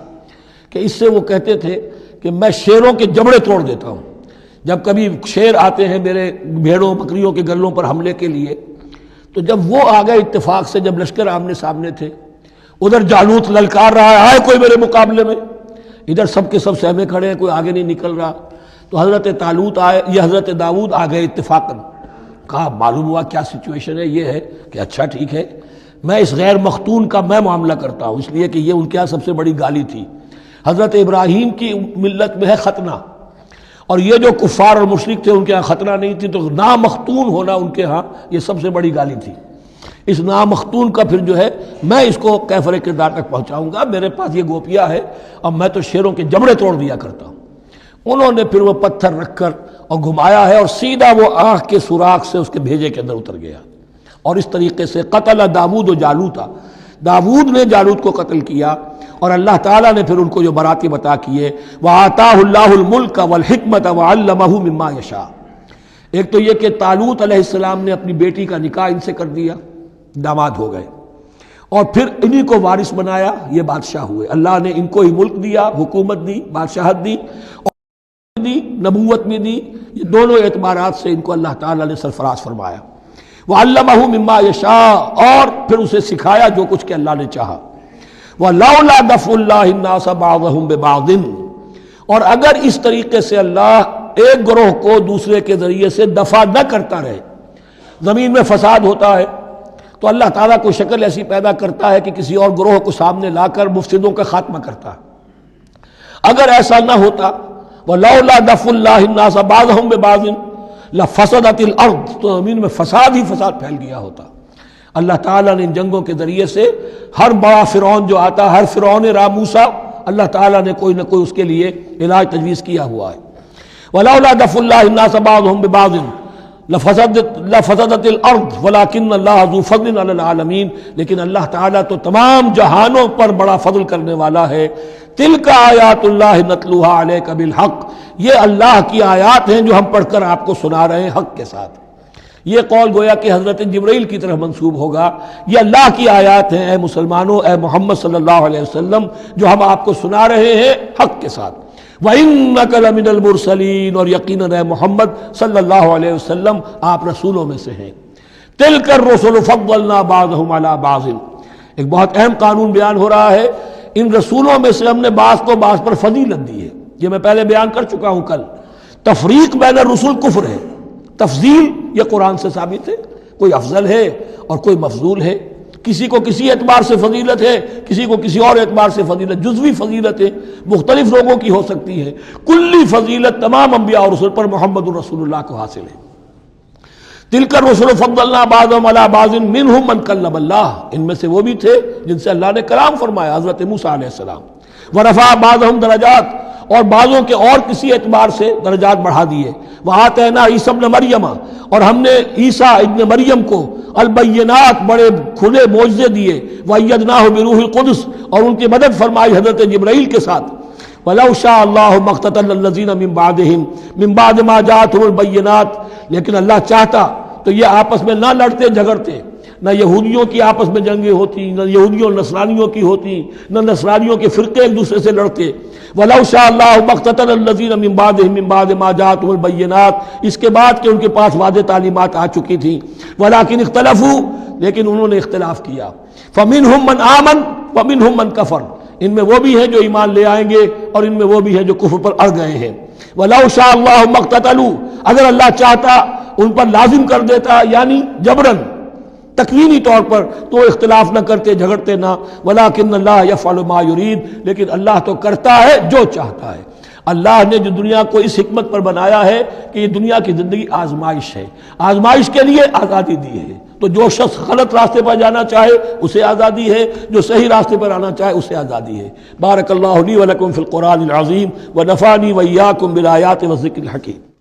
کہ اس سے وہ کہتے تھے کہ میں شیروں کے جبڑے توڑ دیتا ہوں. جب کبھی شیر آتے ہیں میرے بھیڑوں بکریوں کے گلوں پر حملے کے لیے، تو جب وہ آ گئے اتفاق سے، جب لشکر آمنے سامنے تھے، ادھر جالوت للکار رہا ہے آئے کوئی میرے مقابلے میں، ادھر سب کے سب سہمے کھڑے ہیں، کوئی آگے نہیں نکل رہا. تو حضرت طالوت آئے، یہ حضرت داؤد آ گئے اتفاقاً. کہا معلوم ہوا کیا سچویشن ہے، یہ ہے کہ اچھا ٹھیک ہے، میں اس غیر مختون کا میں معاملہ کرتا ہوں، اس لیے کہ یہ ان کے یہاں سب سے بڑی گالی تھی. حضرت ابراہیم کی ملت میں ہے ختنہ، اور یہ جو کفار اور مشرک تھے ان کے ہاں ختنہ نہیں تھی، تو نامختون ہونا ان کے ہاں یہ سب سے بڑی گالی تھی. اس نامختون کا پھر جو ہے میں اس کو کیفر کردار تک پہنچاؤں گا، میرے پاس یہ گوپیا ہے اور میں تو شیروں کے جبڑے توڑ دیا کرتا ہوں. انہوں نے پھر وہ پتھر رکھ کر اور گھمایا ہے، اور سیدھا وہ آنکھ کے سوراخ سے اس کے بھیجے کے اندر اتر گیا. اور اس طریقے سے قتل داؤد و جالوتا، داؤد نے جالوت کو قتل کیا، اور اللہ تعالیٰ نے پھر ان کو جو براتِ عطا کیے. وَآتَاهُ اللَّهُ الْمُلْكَ وَالْحِكْمَةَ وَعَلَّمَهُ مِمَّا يَشَاءُ. ایک تو یہ کہ طالوت علیہ السلام نے اپنی بیٹی کا نکاح ان سے کر دیا، داماد ہو گئے، اور پھر انہی کو وارث بنایا، یہ بادشاہ ہوئے. اللہ نے ان کو ہی ملک دیا، حکومت دی، بادشاہت دی، دی نبوت بھی دی. یہ دونوں اعتبارات سے ان کو اللہ تعالیٰ نے سرفراز فرمایا. وَعَلَّمَهُ مِمَّا يَشَاءُ، اور پھر اسے سکھایا جو کچھ کہ اللہ نے چاہا. وَلَوْلَا دَفْعُ اللَّهِ النَّاسَ بَعْضَهُمْ بِبَعْضٍ، اور اگر اس طریقے سے اللہ ایک گروہ کو دوسرے کے ذریعے سے دفع نہ کرتا رہے، زمین میں فساد ہوتا ہے تو اللہ تعالیٰ کو شکل ایسی پیدا کرتا ہے کہ کسی اور گروہ کو سامنے لا کر مفسدوں کا خاتمہ کرتا ہے. اگر ایسا نہ ہوتا، وَلَوْلَا دَفْعُ اللَّهِ النَّاسَ بَعْضَهُمْ بِبَعْضٍ لَفَسَدَتِ الْأَرْضُ، تو زمین میں فساد ہی فساد پھیل گیا ہوتا. اللہ تعالیٰ نے ان جنگوں کے ذریعے سے ہر بڑا فرعون جو آتا، ہر فرعون راموسا، اللہ تعالیٰ نے کوئی نہ کوئی اس کے لیے علاج تجویز کیا ہوا ہے. وَلَوْلَا دَفْعُ اللَّهِ النَّاسَ بَعْضَهُمْ بِبَعْضٍ لَفَسَدَتِ الْأَرْضُ وَلَكِنَّ اللَّهَ ذُو فَضْلٍ عَلَى الْعَالَمِينَ، لیکن اللہ تعالیٰ تو تمام جہانوں پر بڑا فضل کرنے والا ہے. تِلْكَ آیاتُ اللَّهِ نَتْلُوهَا عَلَيْكَ بِالْحَقِّ، یہ اللہ کی آیات ہیں جو ہم پڑھ کر آپ کو سنا رہے ہیں حق کے ساتھ. یہ قول گویا کہ حضرت جبرائیل کی طرف منسوب ہوگا. یہ اللہ کی آیات ہیں اے مسلمانوں، اے محمد صلی اللہ علیہ وسلم، جو ہم آپ کو سنا رہے ہیں حق کے ساتھ. وَإِنَّكَ لَمِنَ الْمُرْسَلِينَ، اور یقیناً اے محمد صلی اللہ علیہ وسلم آپ رسولوں میں سے ہیں. تِلْكَ الرُّسُلُ فَضَّلْنَا بَعْضَهُمْ عَلَى بَعْضٍ، ایک بہت اہم قانون بیان ہو رہا ہے. ان رسولوں میں سے ہم نے بعض کو بعض پر فضیلت دی ہے. یہ میں پہلے بیان کر چکا ہوں کل. تفریق بین الرسل کفر ہے، تفضیل یہ قرآن سے ثابت ہے. کوئی افضل ہے اور کوئی مفضول ہے، کسی کو کسی اعتبار سے فضیلت ہے، کسی کو کسی اور اعتبار سے فضیلت. جزوی فضیلت ہے مختلف لوگوں کی ہو سکتی ہے، کلی فضیلت تمام انبیاء اور رسول پر محمد رسول اللہ کو حاصل ہے. تِلْكَ الرُّسُلُ فَضَّلْنَا بَعْضَهُمْ عَلَى بَعْضٍ مِّنْهُمْ مَنْ كَلَّمَ اللَّهُ، ان میں سے وہ بھی تھے جن سے اللہ نے کلام فرمایا، حضرت موسیٰ علیہ السلام. وَرَفَعَ بَعْضَهُمْ دَرَجَاتٍ، اور بعضوں کے اور کسی اعتبار سے درجات بڑھا دیے. وَآتَيْنَا عِیسَیٰ ابْنَ مَرْیَمَ، اور ہم نے عیسیٰ ابن مریم کو البینات بڑے کھلے معجزے دیے. وَأَیَّدْنَاهُ بِرُوحِ الْقُدُسِ، اور ان کی مدد فرمائی حضرت جبرائیل کے ساتھ. وَلَوْ شَاءَ اللَّهُ مَا اقْتَتَلَ الَّذِينَ مِن بَعْدِهِم مِن بَعْدِ مَا جَاءَتْهُمُ الْبَيِّنَاتُ، لیکن اللہ چاہتا تو یہ آپس میں نہ لڑتے جھگڑتے، نہ یہودیوں کی آپس میں جنگیں ہوتی، نہ یہودیوں نصرانیوں کی ہوتی، نہ نصرانیوں کے فرقے ایک دوسرے سے لڑتے. وَلَوْ شَاءَ اللَّهُ مَا اقْتَتَلَ الَّذِينَ مِن بَعْدِهِم مِن بَعْدِ مَا جَاءَتْهُمُ الْبَيِّنَاتُ، اس کے بعد کہ ان کے پاس واضح تعلیمات آ چکی تھیں. وَلَٰكِنِ اخْتَلَفُوا، لیکن انہوں نے اختلاف کیا. فَمِنْهُم مَّنْ آمَنَ وَمِنْهُم مَّنْ كَفَرَ، ان میں وہ بھی ہیں جو ایمان لے آئیں گے اور ان میں وہ بھی ہیں جو کفر پر اڑ گئے ہیں. وَلَوْ شَاءَ اللَّهُ مَا اقْتَتَلُوا، اگر اللہ چاہتا ان پر لازم کر دیتا، یعنی جبراً تکوینی طور پر، تو اختلاف نہ کرتے، جھگڑتے نہ. وَلَٰكِنَّ اللَّهَ يَفْعَلُ مَا يُرِيدُ، لیکن اللہ تو کرتا ہے جو چاہتا ہے. اللہ نے جو دنیا کو اس حکمت پر بنایا ہے کہ یہ دنیا کی زندگی آزمائش ہے، آزمائش کے لیے آزادی دی ہے، تو جو شخص غلط راستے پر جانا چاہے اسے آزادی ہے، جو صحیح راستے پر آنا چاہے اسے آزادی ہے۔ بارک اللہ لی و لکم فی القرآن العظیم ونفعنی وإیاکم بالآیات والذکر الحکیم۔